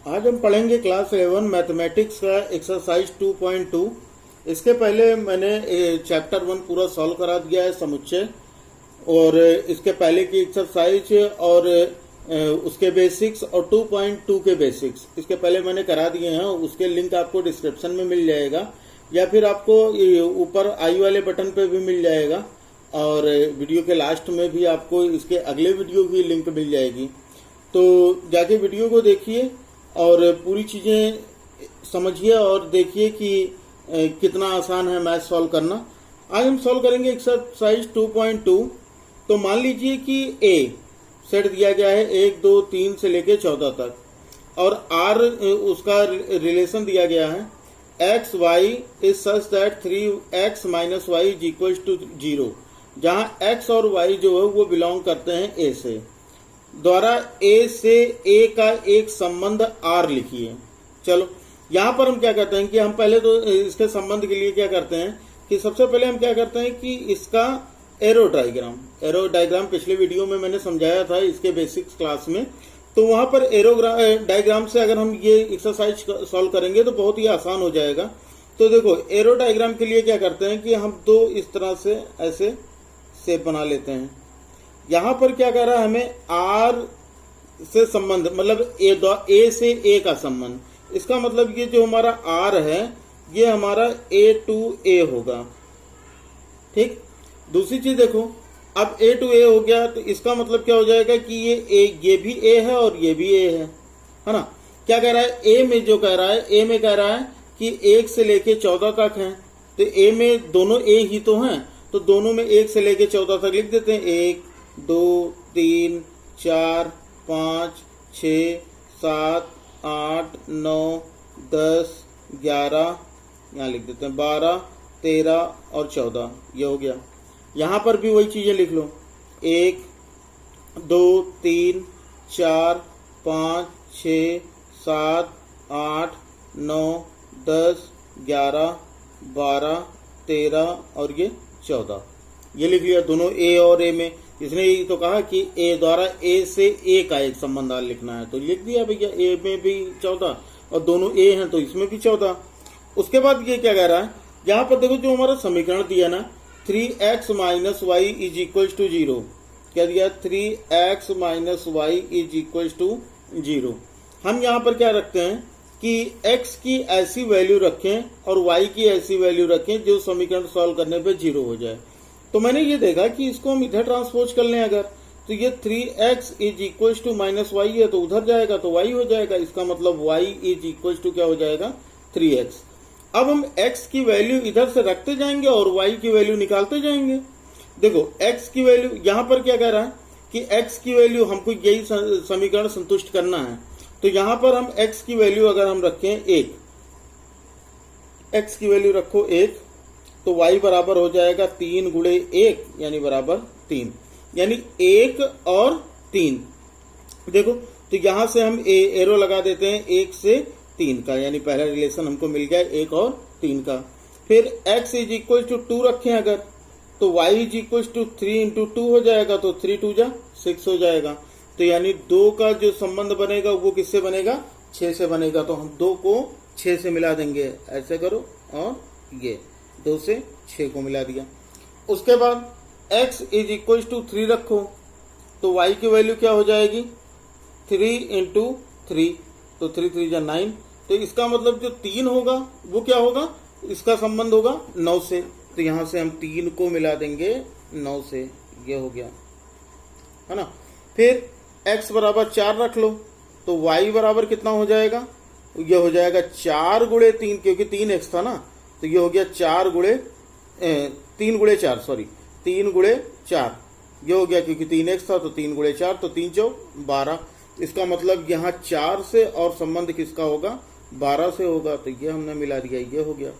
आज हम पढ़ेंगे क्लास 11 मैथमेटिक्स का एक्सरसाइज 2.2। इसके पहले मैंने चैप्टर 1 पूरा सॉल्व करा दिया है, समुच्चय, और इसके पहले की एक्सरसाइज और उसके बेसिक्स और 2.2 के बेसिक्स इसके पहले मैंने करा दिए हैं। उसके लिंक आपको डिस्क्रिप्शन में मिल जाएगा या फिर आपको ऊपर आई वाले बटन पे भी मिल जाएगा, और वीडियो के लास्ट में भी आपको इसके अगले वीडियो की लिंक मिल जाएगी। तो जाके वीडियो को देखिए और पूरी चीजें समझिए और देखिए कि कितना आसान है मैथ सॉल्व करना। आज हम सॉल्व करेंगे एक्सरसाइज 2.2। तो मान लीजिए कि ए सेट दिया गया है 1, 2, 3 से लेके 14 तक, और आर उसका रिलेशन दिया गया है x y is such that 3x minus y is equal to 0, जहां एक्स और वाई जो है वो बिलोंग करते हैं ए से। द्वारा ए से ए का एक संबंध आर लिखिए। चलो यहां पर हम क्या करते हैं कि हम पहले तो इसके संबंध के लिए क्या करते हैं कि सबसे पहले हम क्या करते हैं कि इसका एरो डायग्राम पिछले वीडियो में मैंने समझाया था इसके बेसिक्स क्लास में। तो वहां पर एरो डायग्राम से अगर हम ये एक्सरसाइज सॉल्व करेंगे तो बहुत ही आसान हो जाएगा। तो देखो एरो डायग्राम के लिए क्या करते हैं कि हम दो इस तरह से ऐसे शेप बना लेते हैं। यहां पर क्या कह रहा है हमें आर से संबंध, मतलब ए से ए का संबंध। इसका मतलब ये जो हमारा आर है ये हमारा ए टू ए होगा। ठीक, दूसरी चीज देखो, अब ए टू ए हो गया तो इसका मतलब क्या हो जाएगा कि ये भी ए है और ये भी ए है ना। क्या कह रहा है ए में, जो कह रहा है ए में कह रहा है कि 1 से लेके 14 तक है। तो ए में दोनों ए ही तो हैं, तो दोनों में 1 से लेके 14 तक लिख देते हैं। 1, 2, 3, 4, 5, 6, 7, 8, 9, 10, 11, यहाँ लिख देते हैं 12, 13 और 14, ये हो गया। यहां पर भी वही चीजें लिख लो, 1, 2, 3, 4, 5, 6, 7, 8, 9, 10, 11, 12, 13 और ये 14, ये लिख लिया दोनों ए और ए में। इसने ये तो कहा कि ए द्वारा ए से ए का एक संबंध लिखना है, तो लिख दिया भैया ए में भी 14 और दोनों ए हैं तो इसमें भी 14। उसके बाद ये क्या कह रहा है, यहां पर देखो जो हमारा समीकरण दिया ना 3x minus y is equal to 0, क्या दिया 3x minus y is equal to 0। हम यहां पर क्या रखते हैं कि x की ऐसी वैल्यू रखें और y की ऐसी वैल्यू रखें जो समीकरण सॉल्व करने पे 0 हो जाए। तो मैंने ये देखा कि इसको हम इधर ट्रांसपोज कर लें अगर, तो ये 3x is equal to minus y है तो उधर जाएगा तो y हो जाएगा। इसका मतलब y इज इक्वल टू क्या हो जाएगा 3x। अब हम x की वैल्यू इधर से रखते जाएंगे और y की वैल्यू निकालते जाएंगे। देखो x की वैल्यू यहां पर क्या कह रहा है कि x की वैल्यू हमको यही समीकरण संतुष्ट करना है। तो यहां पर हम x की वैल्यू अगर हम रखें 1, x की वैल्यू रखो 1, तो y बराबर हो जाएगा 3 गुणे 1 यानी बराबर 3, यानी 1 और 3। देखो तो यहां से हम एरो लगा देते हैं 1 से 3 का, यानी पहला रिलेशन हमको मिल गया 1 और 3 का। फिर x इज इक्वल टू 2 रखें अगर, तो y is equal to 3 into 2 हो जाएगा, तो 3 2 जा 6 हो जाएगा। तो यानी 2 का जो संबंध बनेगा वो किससे बनेगा 6 से बनेगा। तो हम 2 को 6 से मिला देंगे, ऐसे करो, और ये 2 से 6 को मिला दिया। उसके बाद x इज इक्वल टू 3 रखो, तो y की वैल्यू क्या हो जाएगी 3 इंटू 3, तो 3 3 जा 9। तो इसका मतलब जो 3 होगा वो क्या होगा, इसका संबंध होगा 9 से। तो यहां से हम 3 को मिला देंगे 9 से, ये हो गया, है ना। फिर x बराबर 4 रख लो, तो y बराबर कितना हो जाएगा, ये हो जाएगा 4 गुणे 3, क्योंकि 3x था ना, तो ये हो गया 3 गुणे 4, सॉरी 3 गुणे 4, ये हो गया क्योंकि 3x था तो 3 गुणे 4, तो 3 चौ 12। इसका मतलब यहाँ 4 से और संबंध किसका होगा 12 से होगा, तो ये हमने मिला दिया, ये हो गया।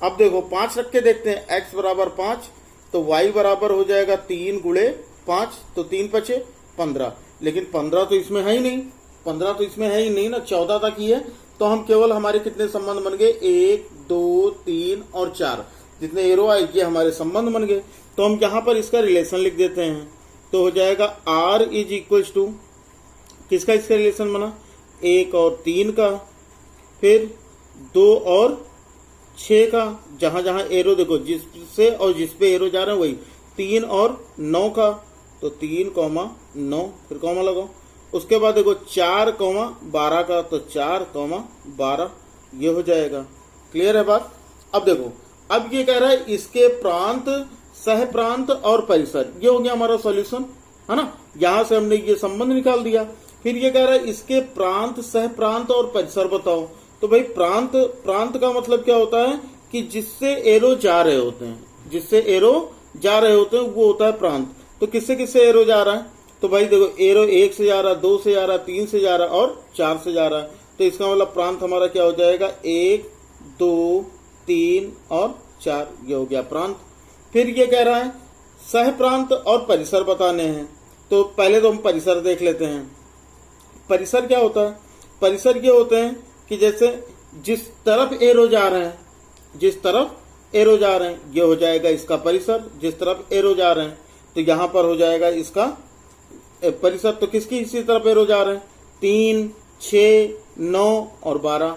अब देखो 5 रख के देखते हैं, x बराबर 5, तो y बराबर हो जाएगा 3 गुणे 5, तो 3 5 15, लेकिन 15 तो इसमें है ही नहीं, 15 तो इसमें है ही नहीं ना, 14 तक ही है। तो हम केवल हमारे कितने संबंध बन गए 1, 2, 3 और 4, जितने एरो आए ये हमारे संबंध बन गए। तो हम यहाँ पर इसका रिलेशन लिख देते हैं, तो हो जाएगा r इज इक्वल टू किसका इसका रिलेशन बना 1 और 3 का, फिर 2 और 6 का, जहां जहां एरो देखो जिससे और जिस पे एरो जा रहा है वही, 3 और 9 का, तो 3,9 फिर कॉमा लगाओ। उसके बाद देखो 4,12 का, तो 4,12 ये हो जाएगा। क्लियर है बात? अब देखो, अब ये कह रहा है इसके प्रांत, सह प्रांत और परिसर, ये हो गया हमारा सॉल्यूशन, है ना। यहां से हमने ये संबंध निकाल दिया। फिर ये कह रहा है इसके प्रांत, सह प्रांत और परिसर बताओ। तो भाई प्रांत, प्रांत का मतलब क्या होता है कि जिससे एरो जा रहे होते हैं, जिससे एरो जा रहे होते हैं वो होता है प्रांत। तो किससे किससे एरो जा रहा है? तो भाई देखो एरो 1 से जा रहा, 2 से जा रहा, 3 से जा रहा और 4 से जा रहा है। तो इसका मतलब प्रांत हमारा क्या हो जाएगा? 1, 2, 3 और 4, ये हो गया प्रांत। फिर ये कह रहा है सह प्रांत और परिसर बताने हैं। तो पहले तो हम परिसर देख लेते हैं। परिसर क्या होता है? परिसर ये होते हैं कि जैसे जिस तरफ एरो जा रहे हैं, जिस तरफ एरो जा रहे हैं ये हो जाएगा इसका परिसर। जिस तरफ एरो जा रहे हैं तो यहां पर हो जाएगा इसका परिसर। तो किसकी इसी तरफ एरो जा रहे हैं? 3, 6, 9 और 12।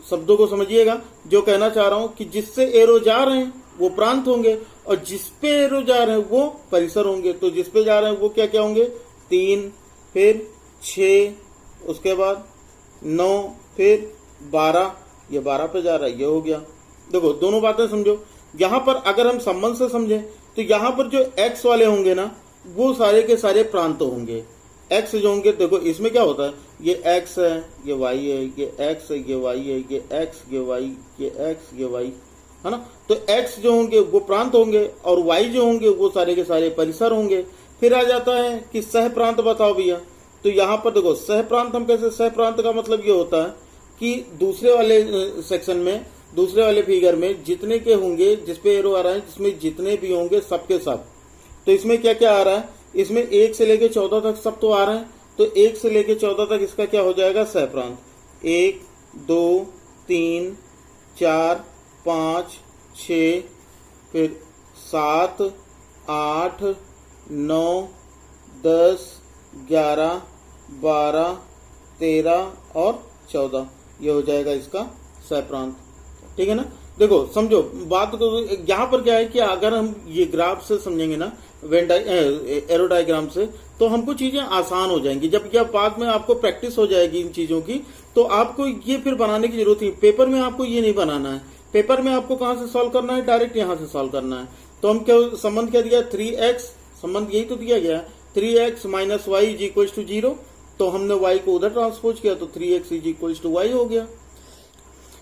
शब्दों को समझिएगा। जो कहना चाह रहा हूं कि जिससे एरो जा रहे हैं वो प्रांत होंगे और जिस पे एरो जा रहे हैं वो परिसर होंगे। तो जिस पे जा रहे हैं वो क्या क्या होंगे? 3, फिर 6, उसके बाद 9, फिर 12, ये 12 पे जा रहा है, ये हो गया। देखो दोनों बातें समझो। यहां पर अगर हम संबंध से समझें तो यहां पर जो एक्स वाले होंगे ना वो सारे के सारे प्रांत होंगे। एक्स जो होंगे, देखो इसमें क्या होता है, ये एक्स है, ये वाई है, ये एक्स है, ये वाई है, ये एक्स, ये वाई, ये एक्स, ये वाई, है ना। तो एक्स जो होंगे वो प्रांत होंगे और वाई जो होंगे वो सारे के सारे परिसर होंगे। फिर आ जाता है कि सह प्रांत बताओ भैया। तो यहां पर देखो सह प्रांत हम कैसे, सह प्रांत का मतलब ये होता है कि दूसरे वाले सेक्शन में, दूसरे वाले फिगर में जितने के होंगे, जिसपे एरो आ रहा है, जिसमें जितने भी होंगे सबके सब। तो इसमें क्या क्या आ रहा है? इसमें 1 से लेके 14 तक सब तो आ रहे हैं। तो 1 से लेके 14 तक इसका क्या हो जाएगा? सह प्रांत। 1, 2, 3, 4, 5, 6, फिर 7, 8, 9, 10, 11, 12, 13 और 14, ये हो जाएगा इसका सह प्रांत। ठीक है ना। देखो समझो बात को, यहाँ पर क्या है कि अगर हम ये ग्राफ से समझेंगे ना, एरो डायग्राम से, तो हमको चीजें आसान हो जाएंगी। जब यह बाद में आपको प्रैक्टिस हो जाएगी इन चीजों की तो आपको ये फिर बनाने की जरूरत नहीं। पेपर में आपको ये नहीं बनाना है। पेपर में आपको कहां से सॉल्व करना है? डायरेक्ट यहां से सॉल्व करना है। तो हम क्या संबंध क्या दिया? 3x, संबंध यही तो दिया गया, 3x minus y is equal to 0। तो हमने y को उधर ट्रांसपोज किया तो 3x is equal to Y हो गया।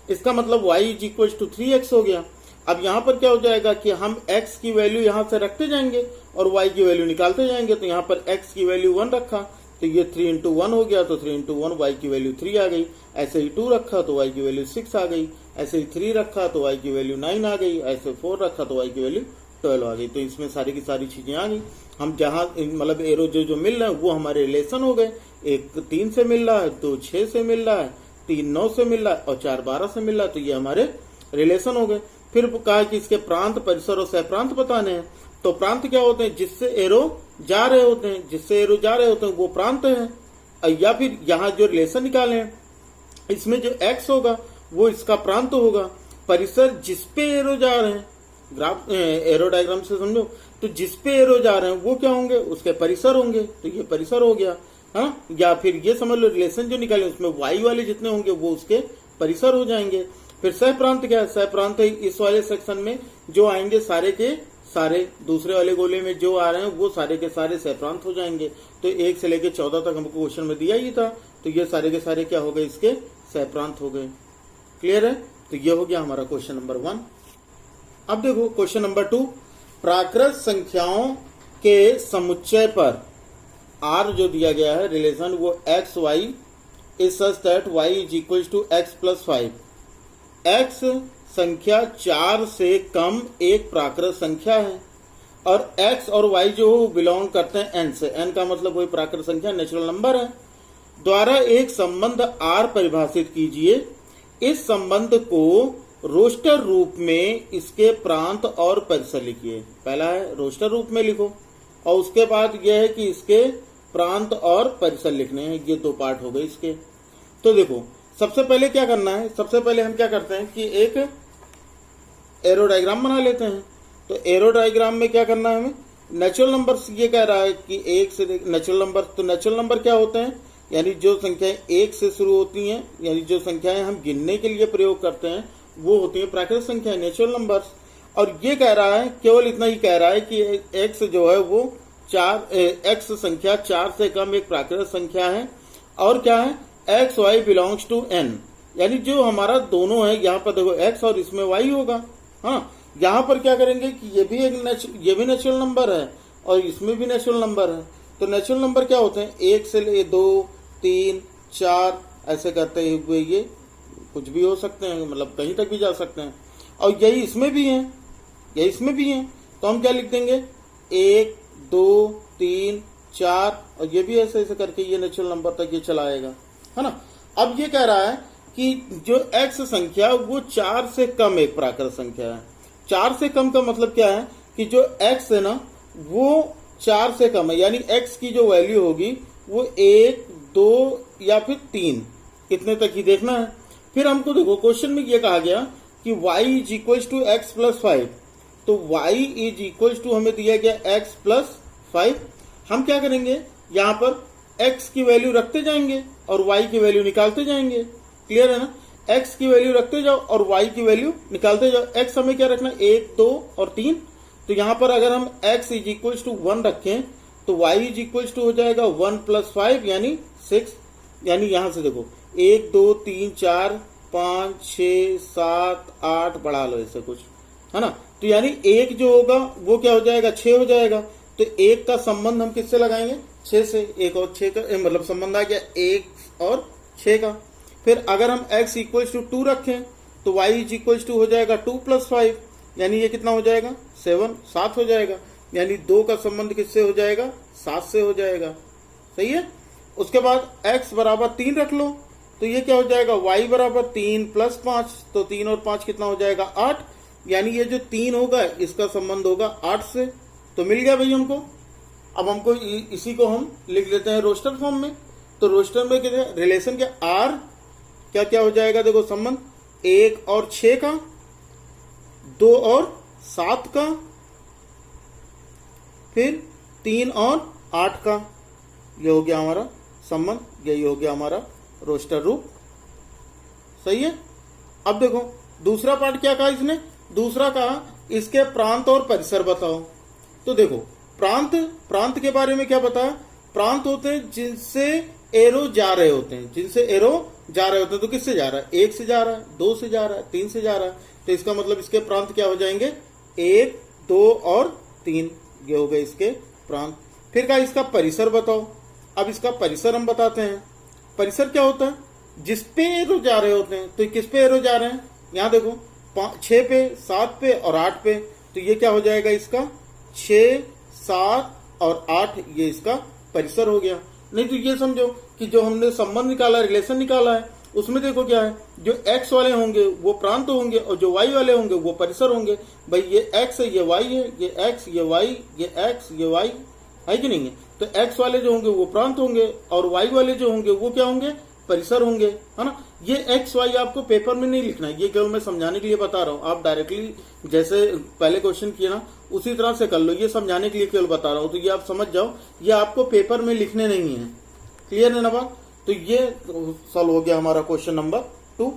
इसका मतलब y is equal to 3x हो गया। अब यहाँ पर क्या हो जाएगा कि हम x की वैल्यू यहाँ से रखते जाएंगे और y की वैल्यू निकालते जाएंगे। तो यहाँ पर x की वैल्यू 1 रखा तो ये 3 इंटू 1 हो गया, तो 3 इंटू 1 y की वैल्यू 3 आ गई। ऐसे ही 2 रखा तो y की वैल्यू 6 आ गई। ऐसे ही 3 रखा तो y की वैल्यू 9 आ गई। ऐसे 4 रखा तो y की वैल्यू 12 आ गई। तो इसमें सारी की सारी चीजें आ गई। हम जहां मतलब एरो जो मिल रहा है वो हमारे रिलेशन हो गए। 1 3 से मिल रहा है, 2 6 से मिल रहा है, 3 9 से मिल रहा है और 4 12 से मिल रहा है। तो ये हमारे रिलेशन हो गए। फिर कहा कि इसके प्रांत, परिसर और सह प्रांत बताने हैं। तो प्रांत क्या होते हैं? जिससे एरो जा रहे होते हैं, जिससे एरो जा रहे होते हैं वो प्रांत है। या फिर यहाँ जो रिलेशन निकाले हैं इसमें जो x होगा वो इसका प्रांत होगा। परिसर जिसपे एरो जा रहे हैं, ग्राफ एरो डायग्राम से समझो, तो जिसपे एरो जा रहे हैं वो क्या होंगे? उसके परिसर होंगे। तो ये परिसर हो गया। हाँ, या फिर ये समझ लो रिलेशन जो निकाले उसमें y वाले जितने होंगे वो उसके परिसर हो जाएंगे। फिर सह प्रांत क्या है? सह प्रांत है इस वाले सेक्शन में जो आएंगे सारे के सारे, दूसरे वाले गोले में जो आ रहे हैं वो सारे के सारे सह प्रांत हो जाएंगे। तो 1 से लेके 14 तक हमको क्वेश्चन में दिया ही था। तो ये सारे के सारे क्या हो गए? इसके सह प्रांत हो गए। क्लियर है? तो ये हो गया हमारा क्वेश्चन नंबर 1। अब देखो क्वेश्चन नंबर 2, प्राकृत संख्याओं के समुच्चय पर r जो दिया गया है रिलेशन वो x y is such that y is equal to x plus 5। x संख्या 4 से कम एक प्राकृत संख्या है और x और y जो बिलोंग करते हैं n से। n का मतलब वही प्राकृत संख्या, नेचुरल नंबर है। द्वारा एक संबंध r परिभाषित कीजिए। इस संबंध को रोस्टर रूप में इसके प्रांत और परिसर लिखिए। पहला है रोस्टर रूप में लिखो और उसके बाद यह है कि इसके प्रांत और परिसर लिखने हैं। ये 2 पार्ट हो गए इसके। तो देखो सबसे पहले क्या करना है, सबसे पहले हम क्या करते हैं कि एक एरो डायग्राम बना लेते हैं। तो एरो डायग्राम में क्या करना है हमें, नेचुरल नंबर्स ये कह रहा है कि एक से नेचुरल नंबर, तो नेचुरल नंबर क्या होते हैं, यानी जो संख्याएं एक से शुरू होती हैं, यानी जो संख्याएं हम गिनने के लिए प्रयोग करते हैं वो होती हैं प्राकृतिक संख्याएं, नेचुरल नंबर्स। और ये कह रहा है, केवल इतना ही कह रहा है कि एक्स जो है वो एक्स संख्या 4 से कम एक प्राकृतिक संख्या है। और क्या है, x y belongs to N, यानी जो हमारा दोनों है, यहाँ पर देखो एक्स और इसमें वाई होगा। हाँ, यहाँ पर क्या करेंगे कि ये भी नेचुरल नंबर है और इसमें भी नेचुरल नंबर है। तो नेचुरल नंबर क्या होते हैं, 1 से 2 3 4 ऐसे करते हुए ये कुछ भी हो सकते हैं, मतलब कहीं तक भी जा सकते हैं। और यही इसमें भी है, यही इसमें भी है। तो हम क्या लिख देंगे, 1 2 3 4, और ये भी ऐसे ऐसे करके ये नेचुरल नंबर तक ये चलाएगा, है ना। अब ये कह रहा है कि जो एक्स संख्या वो 4 से कम एक प्राकृतिक संख्या है। 4 से कम का मतलब क्या है कि जो एक्स है ना वो 4 से कम है, यानी एक्स की जो वैल्यू होगी वो 1 2 या फिर 3, इतने तक ही देखना है। फिर हमको देखो क्वेश्चन में ये कहा गया कि y is equal to x plus 5, तो y इज इक्वल टू हमें दिया गया x प्लस 5। हम क्या करेंगे, यहाँ पर x की वैल्यू रखते जाएंगे और y की वैल्यू निकालते जाएंगे। क्लियर है ना, x की वैल्यू रखते जाओ और y की वैल्यू निकालते जाओ। x हमें क्या रखना, 1 2 और 3। तो यहाँ पर अगर हम x इज इक्वल टू 1 रखें तो y इज इक्वल टू हो जाएगा 1 प्लस 5 यानी 6। यानी यहां से देखो 1 2 3 4 5 6 7 8, बढ़ा लो ऐसे कुछ, है ना। तो यानी एक जो होगा वो क्या हो जाएगा, 6 हो जाएगा। तो एक का संबंध हम किससे लगाएंगे, 6 से। 1 और 6 का मतलब संबंध आ गया 1 और 6 का। फिर अगर हम x इक्वल टू 2 रखें तो y इज इक्वल टू हो जाएगा 2 प्लस 5, यानी ये कितना हो जाएगा, 7 हो जाएगा। यानी 2 का संबंध किससे हो जाएगा, 7 से हो जाएगा। सही है। उसके बाद x बराबर 3 रख लो तो ये क्या हो जाएगा, y बराबर 3 प्लस 5, तो 3 और 5 कितना हो जाएगा, 8। यानी ये जो 3 होगा इसका संबंध होगा 8 से। तो मिल गया भाई हमको। अब हमको इसी को हम लिख लेते हैं रोस्टर फॉर्म में। तो रोस्टर में क्या रिलेशन क्या, r क्या क्या हो जाएगा, देखो संबंध 1 और 6 का, 2 और 7 का, फिर 3 और 8 का। ये हो गया हमारा संबंध, यही हो गया हमारा रोस्टर रूप। सही है। अब देखो दूसरा पार्ट क्या कहा इसने, दूसरा कहा इसके प्रांत और परिसर बताओ। तो देखो प्रांत के बारे में क्या बताया, प्रांत होते हैं जिनसे एरो जा रहे होते हैं, जिनसे एरो जा रहे होते हैं। तो किससे जा रहा है, 1 से जा रहा है, 2 से जा रहा है, 3 से जा रहा है। तो इसका मतलब इसके प्रांत क्या हो जाएंगे, 1 2 और 3, ये हो गए इसके प्रांत। फिर कहा इसका परिसर बताओ। अब इसका परिसर हम बताते हैं। परिसर क्या होता है, जिसपे एरो जा रहे होते हैं। तो किस पे एरो जा रहे हैं, यहां देखो 6 पे 7 पे और 8 पे। तो ये क्या हो जाएगा इसका 6 7 और 8, ये इसका परिसर हो गया। नहीं तो ये समझो कि जो हमने संबंध निकाला, रिलेशन निकाला है, उसमें देखो क्या है, जो x वाले होंगे वो प्रांत होंगे और जो y वाले होंगे वो परिसर होंगे। भाई ये x है, ये y है, ये x ये y, ये x ये y है कि नहीं है। तो x वाले जो होंगे वो प्रांत होंगे और y वाले जो होंगे वो क्या होंगे, परिसर होंगे, है ना। ये x y आपको पेपर में नहीं लिखना है, ये केवल मैं समझाने के लिए बता रहा हूँ। आप डायरेक्टली जैसे पहले क्वेश्चन किए ना उसी तरह से कर लो, ये समझाने के लिए केवल बता रहा हूँ। तो ये आप समझ जाओ, ये आपको पेपर में लिखने नहीं है। क्लियर है ना बात। तो ये सॉल्व हो गया हमारा क्वेश्चन नंबर 2।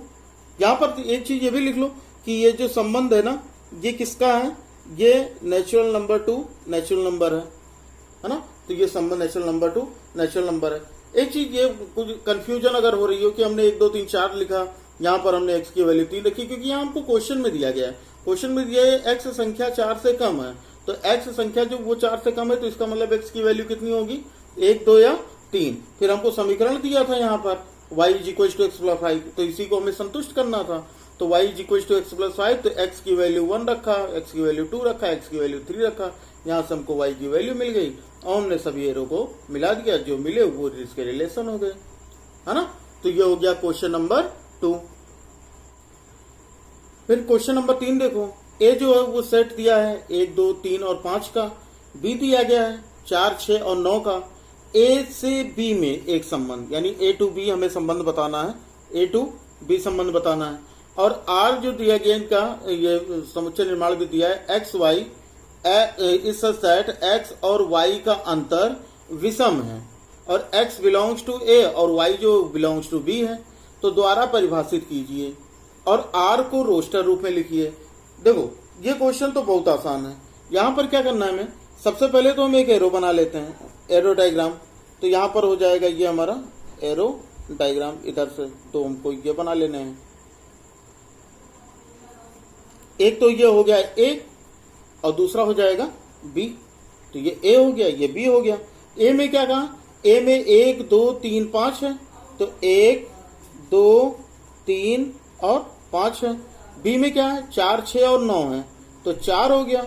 यहाँ पर एक चीज ये भी लिख लो कि ये जो संबंध है ना ये किसका है, ये नेचुरल नंबर 2 नेचुरल नंबर है ना। तो ये संबंध नेचुरल नंबर 2 नेचुरल नंबर है। एक चीज ये कुछ कंफ्यूजन अगर हो रही हो कि हमने 1 2 3 4 लिखा, यहाँ पर हमने x की वैल्यू 3 रखी, क्योंकि यहाँ हमको क्वेश्चन में दिया गया है, क्वेश्चन में दिया है x संख्या 4 से कम है। तो x संख्या जो वो 4 से कम है तो इसका मतलब x की वैल्यू कितनी होगी, 1 2 या 3। फिर हमको समीकरण दिया था यहाँ पर y is equal to x plus 5, तो इसी को हमें संतुष्ट करना था। तो y is equal to x plus 5, तो x की वैल्यू 1 रखा, x की वैल्यू 2 रखा, x की वैल्यू 3 रखा। यहाँ से हमको y की वैल्यू मिल गई और हमने सभी एरो को मिला दिया, जो मिले वो इसके रिलेशन हो गए, है ना। तो ये हो गया क्वेश्चन नंबर 2। फिर क्वेश्चन नंबर 3 देखो, ए जो है वो सेट दिया है 1 2 3 और 5 का, बी दिया गया है 4 6 और 9 का। ए से बी में एक संबंध, यानी ए टू बी हमें संबंध बताना है, ए टू बी संबंध बताना है। और आर जो दिया गया इनका ये समुच्चय निर्माण भी दिया है, x y is such that x और वाई का अंतर विषम है और x बिलोंग्स टू ए और y जो बिलोंग्स टू बी है। तो द्वारा परिभाषित कीजिए और r को रोस्टर रूप में लिखिए। देखो ये क्वेश्चन तो बहुत आसान है। यहाँ पर क्या करना है हमें, सबसे पहले तो हम एक एरो बना लेते हैं, एरो डायग्राम। तो यहाँ पर हो जाएगा ये हमारा एरो डायग्राम, इधर से तो हमको ये बना लेने हैं। एक तो ये हो गया ए और दूसरा हो जाएगा बी। तो ये ए हो गया, ये बी हो गया। ए में क्या कहा, ए में 1 2 3 5 है, तो 1 2 3 और 5 है। बी में क्या है, 4 6 और 9 है, तो 4 हो गया,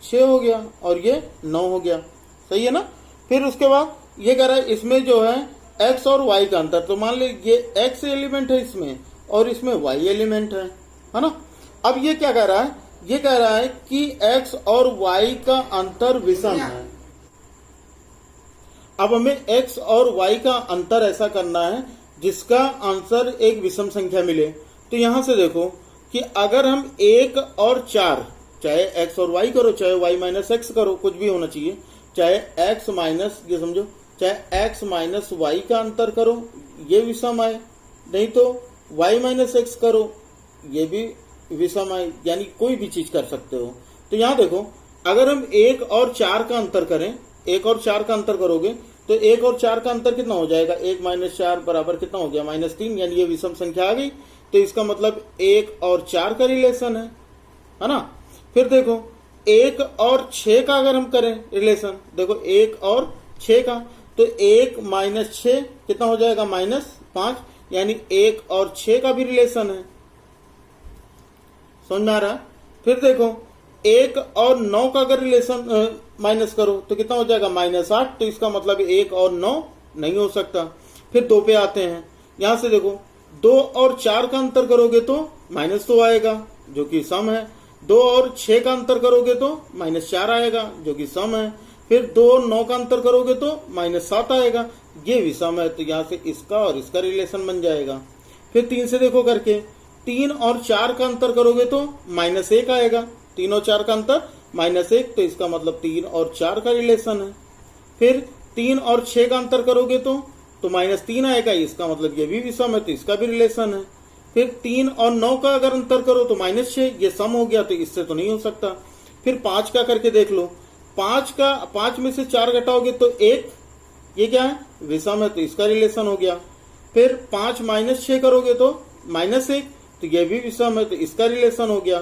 6 हो गया और ये 9 हो गया। सही है ना। फिर उसके बाद ये कह रहा है इसमें जो है x और y का अंतर, तो मान ली ये x एलिमेंट है इसमें और इसमें y एलिमेंट है ना। अब ये क्या कह रहा है, ये कह रहा है कि x और y का अंतर विषम है। अब हमें x और y का अंतर ऐसा करना है जिसका आंसर एक विषम संख्या मिले। तो यहां से देखो कि अगर हम 1 और 4, चाहे x और y करो चाहे y माइनस एक्स करो, कुछ भी होना चाहिए, चाहे x माइनस, ये समझो, चाहे x माइनस वाई का अंतर करो ये विषम आए, नहीं तो y माइनस एक्स करो ये भी विषम आए, यानी कोई भी चीज कर सकते हो। तो यहां देखो अगर हम 1 और 4 का अंतर करें, 1 और 4 का अंतर करोगे तो 1 और 4 का अंतर कितना हो जाएगा, 1 माइनस 4 बराबर कितना हो गया, -3, यानी ये विषम संख्या आ गई। तो इसका मतलब 1 और 4 का रिलेशन है ना। फिर देखो 1 और 6 का अगर हम करें रिलेशन, देखो 1 और 6 का, तो 1 माइनस 6 कितना हो जाएगा, -5, यानी 1 और 6 का भी रिलेशन है। समझ में आ रहा। फिर देखो 1 और 9 का अगर रिलेशन माइनस करो तो कितना हो जाएगा, -8, तो इसका मतलब 1 और 9 नहीं हो सकता। फिर 2 पे आते हैं, यहां से देखो 2 और 4 का अंतर करोगे तो -2 आएगा जो कि सम है, 2 और 6 का अंतर करोगे तो -4 आएगा जो कि सम है, फिर 2 और 9 का अंतर करोगे तो -7 आएगा, ये भी सम है। तो यहां से इसका और इसका रिलेशन बन जाएगा। फिर 3 से देखो करके, 3 और 4 का अंतर करोगे तो -1 आएगा, 3 और 4 का अंतर -1, तो इसका मतलब 3 और 4 का रिलेशन है। फिर 3 और 6 का अंतर करोगे तो -3 आएगा, इसका मतलब ये भी विषम है, तो इसका भी रिलेशन है। फिर 3 और 9 का अगर अंतर करो तो -6, ये सम हो गया, तो इससे तो नहीं हो सकता। फिर 5 का करके देख लो, 5 में से 4 घटाओगे तो 1, ये क्या है, विषम है, तो इसका रिलेशन हो गया। फिर 5 माइनस 6 करोगे तो -1, तो ये भी विषम है, तो इसका रिलेशन हो गया।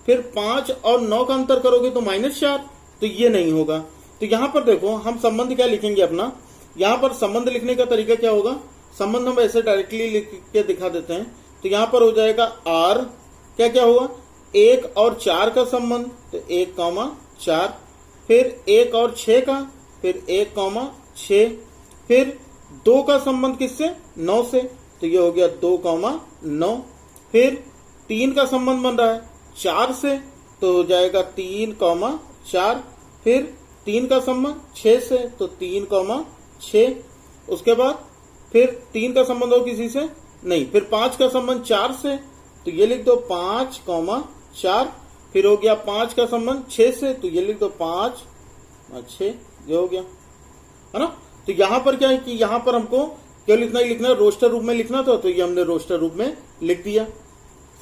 फिर 5 और 9 का अंतर करोगे तो -4, तो ये नहीं होगा। तो यहां पर देखो हम संबंध क्या लिखेंगे अपना, यहां पर संबंध लिखने का तरीका क्या होगा, संबंध हम ऐसे डायरेक्टली लिख के दिखा देते हैं। तो यहां पर हो जाएगा r, क्या क्या हुआ, 1 और 4 का संबंध, तो 1,4, फिर 1 और 6 का, फिर 1,6, फिर 2 का संबंध किससे, 9 से, तो ये हो गया 2,9, फिर 3 का संबंध बन रहा है 4 से, तो हो जाएगा 3,4, फिर 3 का संबंध 6 से, तो 3,6, उसके बाद फिर 3 का संबंध हो किसी से नहीं, फिर 5 का संबंध 4 से, तो ये लिख दो 5,4, फिर हो गया 5 का संबंध 6 से, तो ये लिख दो 5 और 6, ये हो गया, है ना। तो यहां पर क्या है कि यहां पर हमको केवल इतना ही लिखना है, रोस्टर रूप में लिखना था, तो ये हमने रोस्टर रूप में लिख दिया।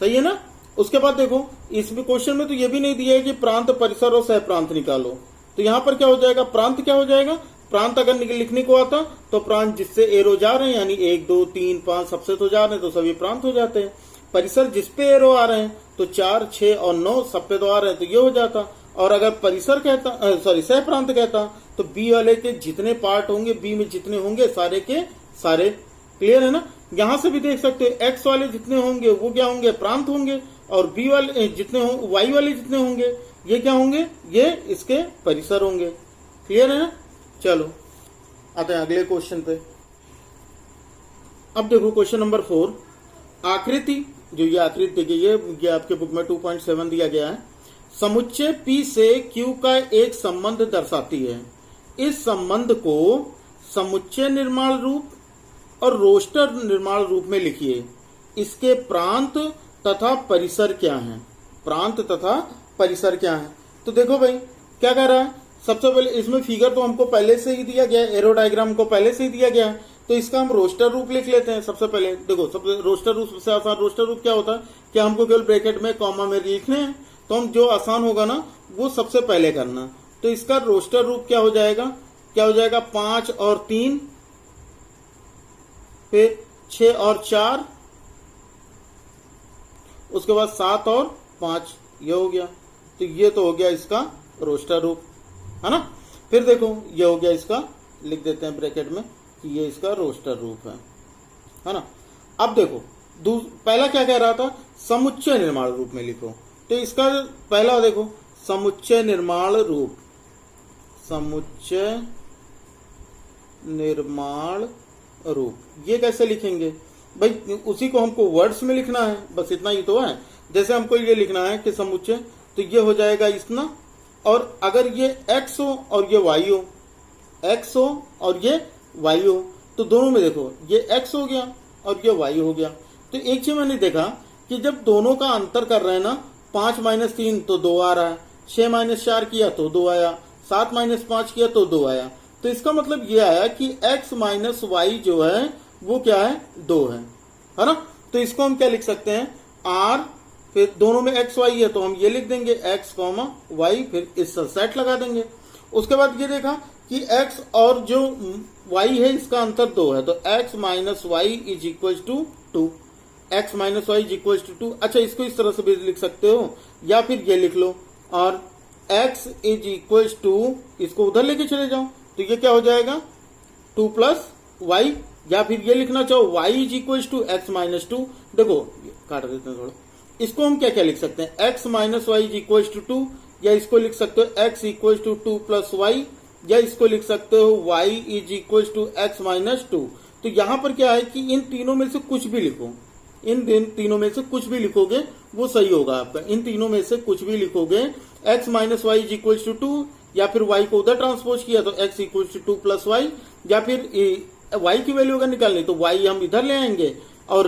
सही है ना। उसके बाद देखो इस क्वेश्चन में तो ये भी नहीं दिया है कि प्रांत, परिसर और सह प्रांत निकालो। तो यहां पर क्या हो जाएगा, प्रांत क्या हो जाएगा, प्रांत अगर लिखने को आता तो प्रांत जिससे एरो जा रहे हैं, यानी 1 2 3 5 सबसे तो जा रहे हैं, तो सभी प्रांत हो जाते हैं। परिसर जिस पे एरो आ रहे हैं तो 4 6 और 9 सब पे तो आ रहे हैं, तो ये हो जाता। और अगर परिसर कहता, सॉरी सह प्रांत कहता, तो बी वाले के जितने पार्ट होंगे, बी में जितने होंगे सारे के सारे। क्लियर है ना। यहां से भी देख सकते हो एक्स वाले जितने होंगे वो क्या होंगे, प्रांत होंगे, और बी वाले जितने होंगे, वाई वाले जितने होंगे ये क्या होंगे, ये इसके परिसर होंगे। क्लियर है ना। चलो आते हैं अगले क्वेश्चन पे। अब देखो क्वेश्चन नंबर 4, आकृति, जो ये आकृति दी गई है ये आपके बुक में 2.7 दिया गया है, समुच्चय P से Q का एक संबंध दर्शाती है। इस संबंध को समुच्चय निर्माण रूप और रोस्टर निर्माण रूप में लिखिए। इसके प्रांत तथा परिसर क्या हैं? प्रांत तथा परिसर क्या है? तो देखो भाई क्या कह रहा है, सबसे पहले इसमें फिगर तो हमको पहले से ही दिया गया है, एरो डायग्राम को पहले से ही दिया गया है, तो इसका हम रोस्टर रूप लिख लेते हैं। सबसे पहले देखो, सबसे रोस्टर रूप से आसान रोस्टर रूप क्या होता है, क्या हमको केवल ब्रैकेट में कॉमा में लिखने हैं, तो हम जो आसान होगा ना वो सबसे पहले करना। तो इसका रोस्टर रूप क्या हो जाएगा, 5 और 3, फिर 6 और 4, उसके बाद 7 और 5, ये हो गया। तो ये तो हो गया इसका रोस्टर रूप, है ना। फिर देखो ये हो गया इसका, लिख देते हैं ब्रैकेट में कि ये इसका रोस्टर रूप है ना। अब देखो पहला क्या कह रहा था, समुच्चय निर्माण रूप में लिखो। तो इसका पहला देखो, समुच्चय निर्माण रूप, समुच्चय निर्माण रूप, ये कैसे लिखेंगे भाई? उसी को हमको वर्ड्स में लिखना है, बस इतना ही तो है। जैसे हमको ये लिखना है कि समुच्चय, तो ये हो जाएगा इतना, और अगर ये x हो और ये y हो, x हो और ये y हो, तो दोनों में देखो ये x हो गया और ये y हो गया। तो एक चीज मैंने देखा कि जब दोनों का अंतर कर रहे हैं ना, 5 - 3 तो 2 आ रहा है, 6 - 4 किया तो 2 आया, 7 - 5 किया तो 2 आया। तो इसका मतलब ये आया कि x - y जो है वो क्या है, 2 है ना। तो इसको हम क्या लिख सकते हैं, r, फिर दोनों में x y है तो हम ये लिख देंगे x, y, फिर इस सेट लगा देंगे। उसके बाद ये देखा कि x और जो y है इसका अंतर 2 है, तो x - y is equal to 2, x - y is equal to 2। अच्छा, इसको इस तरह से भी लिख सकते हो, या फिर ये लिख लो, और x इज इक्वल टू, इसको उधर लेके चले जाओ तो ये क्या हो जाएगा, 2 + y, या फिर ये लिखना चाहो y is equal to x - 2। देखो काट देते हैं थोड़ा, इसको हम क्या क्या लिख सकते हैं, x - y is equal to 2, या इसको लिख सकते हो x इक्वल टू 2 + y, या इसको लिख सकते हो y is equal to x - 2। तो यहां पर क्या है कि इन तीनों में से कुछ भी लिखो, इन तीनों में से कुछ भी लिखोगे वो सही होगा आपका। इन तीनों में से कुछ भी लिखोगे, x - y is equal to 2, या फिर y को उधर ट्रांसपोज किया तो x इक्वल टू 2 + y, या फिर y की वैल्यू अगर निकालनी तो y हम इधर ले आएंगे और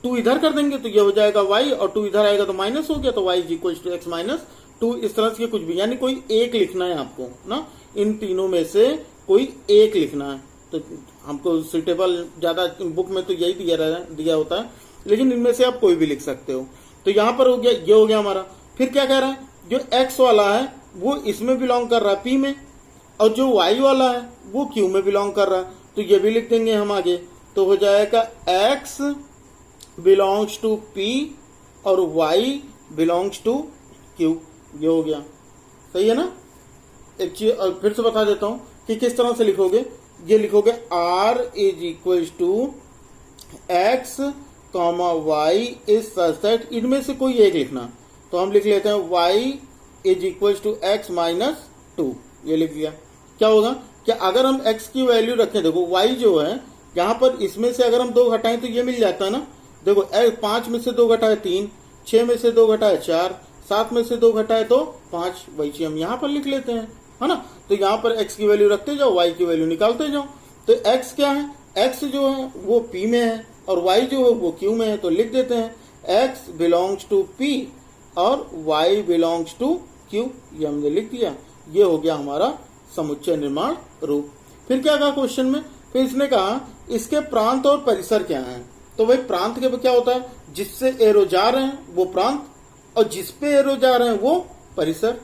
2 इधर कर देंगे, तो ये हो जाएगा y, और 2 इधर आएगा तो माइनस हो गया, तो y is equal to x - 2। इस तरह से कुछ भी, यानी कोई एक लिखना है आपको ना, इन तीनों में से कोई एक लिखना है। तो हमको सुटेबल ज्यादा बुक में तो यही दिया होता है, लेकिन इनमें से आप कोई भी लिख सकते हो। तो यहां पर हो गया, ये हो गया हमारा। फिर क्या कह रहा है, जो x वाला है वो इसमें बिलोंग कर रहा है p में, और जो y वाला है वो q में बिलोंग कर रहा है, तो ये भी लिख देंगे हम आगे। तो हो जाएगा x बिलोंग्स टू p और y बिलोंग्स टू q, ये हो गया। सही है ना। एक चीज और फिर से बता देता हूं कि किस तरह से लिखोगे। ये लिखोगे r is equal to x, y is such that, इनमें से कोई एक लिखना, तो हम लिख लेते हैं y is equal to x - 2, ये लिख दिया। क्या होगा कि अगर हम x की वैल्यू रखें, देखो y जो है यहाँ पर, इसमें से अगर हम 2 घटाएं तो ये मिल जाता है ना। देखो 5 में से 2 घटाए 3, 6 में से 2 घटाए 4, 7 में से 2 घटाए तो 5, वही चीज हम यहाँ पर लिख लेते हैं, है ना। तो यहाँ पर x की वैल्यू रखते जाओ, y की वैल्यू निकालते जाओ। तो x क्या है, x जो है वो p में है और y जो है वो q में है, तो लिख देते हैं x बिलोंग्स टू p और y बिलोंग्स टू q, ये हमने लिख दिया। ये हो गया हमारा समुच्चय निर्माण रूप। फिर क्या कहा क्वेश्चन में, फिर इसने कहा इसके प्रांत और परिसर क्या हैं। तो भाई प्रांत के क्या होता है, जिससे एरो जा रहे हैं वो प्रांत, और जिस पे एरो जा रहे हैं वो परिसर,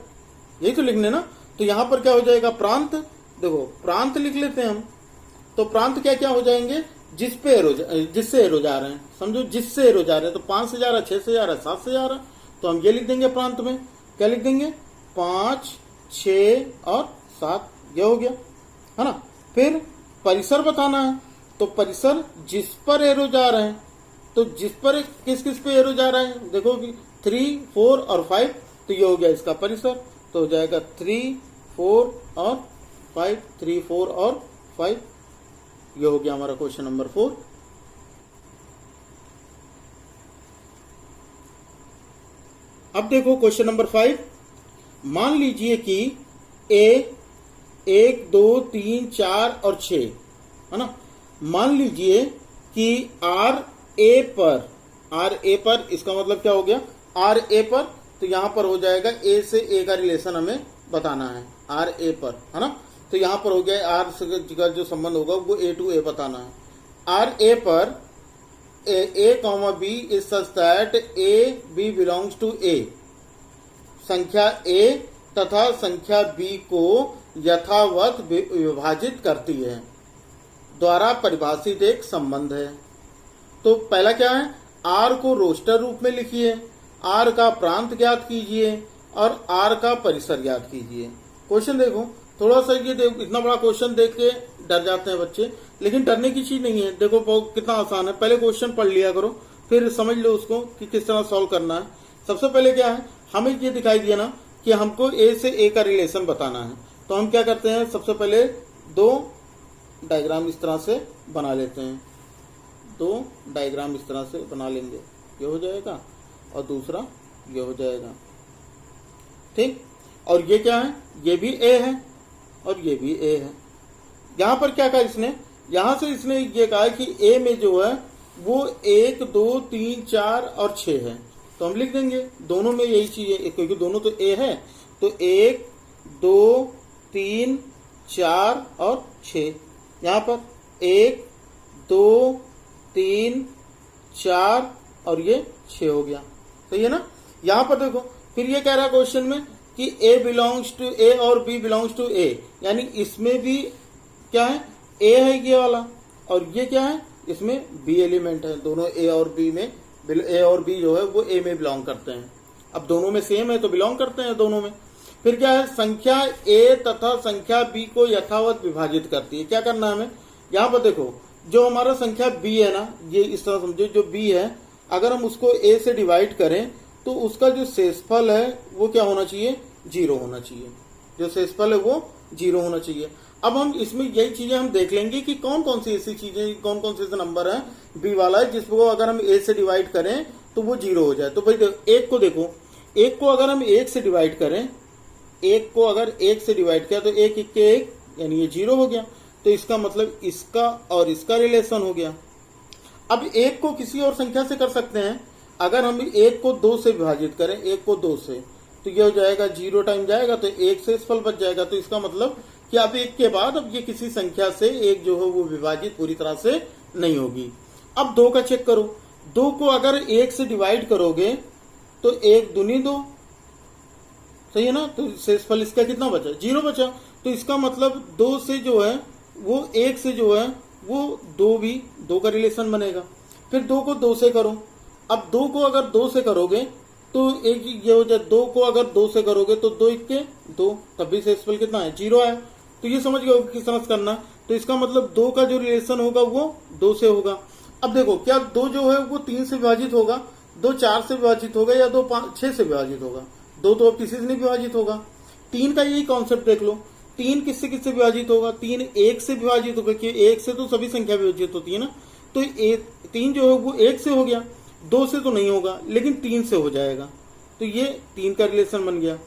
यही तो लिखने ना। तो यहां पर क्या हो जाएगा, प्रांत। देखो प्रांत लिख लेते हैं हम, तो प्रांत क्या क्या हो जाएंगे, जिससे एरो जा रहे हैं, समझो जिससे एरो जा रहे हैं। तो 5 से जा रहा है, 6 से जा रहा है, 7 से जा रहा है, तो हम ये लिख देंगे प्रांत में, क्या लिख देंगे, 5, 6 और 7, ये हो गया, है ना। फिर परिसर बताना है, तो परिसर जिस पर एरो जा रहे हैं, तो जिस पर किस किस पे एरो जा रहा है, देखो कि 3, 4 और 5, तो ये हो गया इसका परिसर। तो हो जाएगा 3, 4 और 5, 3, 4 और 5, ये हो गया हमारा क्वेश्चन नंबर 4। अब देखो क्वेश्चन नंबर 5, मान लीजिए कि a 1, 2, 3, 4 और 6 है ना। मान लीजिए कि आर ए पर इसका मतलब क्या हो गया, आर ए पर, तो यहां पर हो जाएगा ए से ए का रिलेशन हमें बताना है आर ए पर, है ना। तो यहां पर हो गया आर का जो संबंध होगा वो ए टू ए बताना है। आर ए पर A comma B is such that A B belongs to A, संख्या ए तथा संख्या बी को यथावत विभाजित करती है, द्वारा परिभाषित एक संबंध है। तो पहला क्या है, आर को रोस्टर रूप में लिखिए, आर का प्रांत ज्ञात कीजिए और आर का परिसर ज्ञात कीजिए। क्वेश्चन देखो, थोड़ा सा ये देखो, इतना बड़ा क्वेश्चन देख के डर जाते हैं बच्चे, लेकिन डरने की चीज नहीं है। देखो कितना आसान है, पहले क्वेश्चन पढ़ लिया करो, फिर समझ लो उसको कि किस तरह सॉल्व करना है। सबसे पहले क्या है, हमें ये दिखाई दिया ना कि हमको ए से ए का रिलेशन बताना है, तो हम क्या करते हैं, सबसे पहले दो डायग्राम इस तरह से बना लेते हैं। दो डायग्राम इस तरह से बना लेंगे, ये हो जाएगा और दूसरा ये हो जाएगा, ठीक। और ये क्या है, ये भी ए है और ये भी ए है। यहां पर क्या कहा इसने, यहां से इसने ये कहा कि ए में जो है वो 1 2 3 4 और 6 है, तो हम लिख देंगे दोनों में यही चीज है, क्योंकि दोनों तो ए है, तो 1 2 3 4 और 6। यहां पर 1 2 3 4 और ये 6 हो गया, सही है ना। यहां पर देखो, फिर ये कह रहा है क्वेश्चन में कि ए बिलोंग्स टू ए और बी बिलोंग्स टू ए, यानी इसमें भी क्या है, ए है ये वाला, और ये क्या है, इसमें बी एलिमेंट है। दोनों ए और बी में, ए और बी जो है वो ए में बिलोंग करते हैं। अब दोनों में सेम है तो बिलोंग करते हैं दोनों में। फिर क्या है, संख्या ए तथा संख्या बी को यथावत विभाजित करती है। क्या करना है हमें, यहां पर देखो, जो हमारा संख्या बी है ना, ये इस तरह समझो, जो बी है अगर हम उसको ए से डिवाइड करें तो उसका जो शेषफल है वो क्या होना चाहिए, 0 होना चाहिए। जो शेषफल है वो 0 होना चाहिए। अब हम इसमें यही चीजें हम देख लेंगे कि कौन कौन सी ऐसी चीजें, कौन कौन से नंबर है बी वाला है जिसको अगर हम ए से डिवाइड करें तो वो 0 हो जाए। तो भाई एक को देखो, एक को अगर हम 1 से डिवाइड करें, एक को अगर 1 से डिवाइड किया तो 1 1 के 1 यानी ये 0 हो गया। तो इसका मतलब इसका और इसका रिलेशन हो गया। अब एक को किसी और संख्या से कर सकते हैं, अगर हम एक को 2 से विभाजित करें, एक को 2 से, तो ये हो जाएगा 0 टाइम जाएगा तो 1 से फल बच जाएगा। तो इसका मतलब कि अब 1 के बाद अब ये किसी संख्या से एक जो है वो विभाजित पूरी तरह से नहीं होगी। अब 2 का चेक करो, 2 को अगर 1 से डिवाइड करोगे तो 1 दूनी 2, सही है ना। तो शेषफल इसका कितना बचा, 0 बचा। तो इसका मतलब 2 से जो है वो 1 से जो है वो 2 भी 2 का रिलेशन बनेगा। फिर 2 को 2 से करो, अब 2 को अगर 2 से करोगे तो एक ये हो जाए, 2 को अगर 2 से करोगे तो 2 1 के 2, तब भी शेषफल कितना है, 0 है। तो ये समझ गए किस तरह से करना। तो इसका मतलब 2 का जो रिलेशन होगा वो 2 से होगा। अब देखो, क्या 2 जो है वो 3 से विभाजित होगा, 2 4 से विभाजित होगा या 2 5 6 से विभाजित होगा, 2 तो अब किसी से नहीं विभाजित होगा। 3 का यही कॉन्सेप्ट देख लो, 3 किससे किससे विभाजित होगा, 3 1 से विभाजित होगा, क्योंकि 1 से तो सभी संख्या विभाजित होती है ना। तो 3 जो है वो 1 से हो गया, 2 से तो नहीं होगा लेकिन 3 से हो जाएगा। तो ये 3 का रिलेशन बन गया।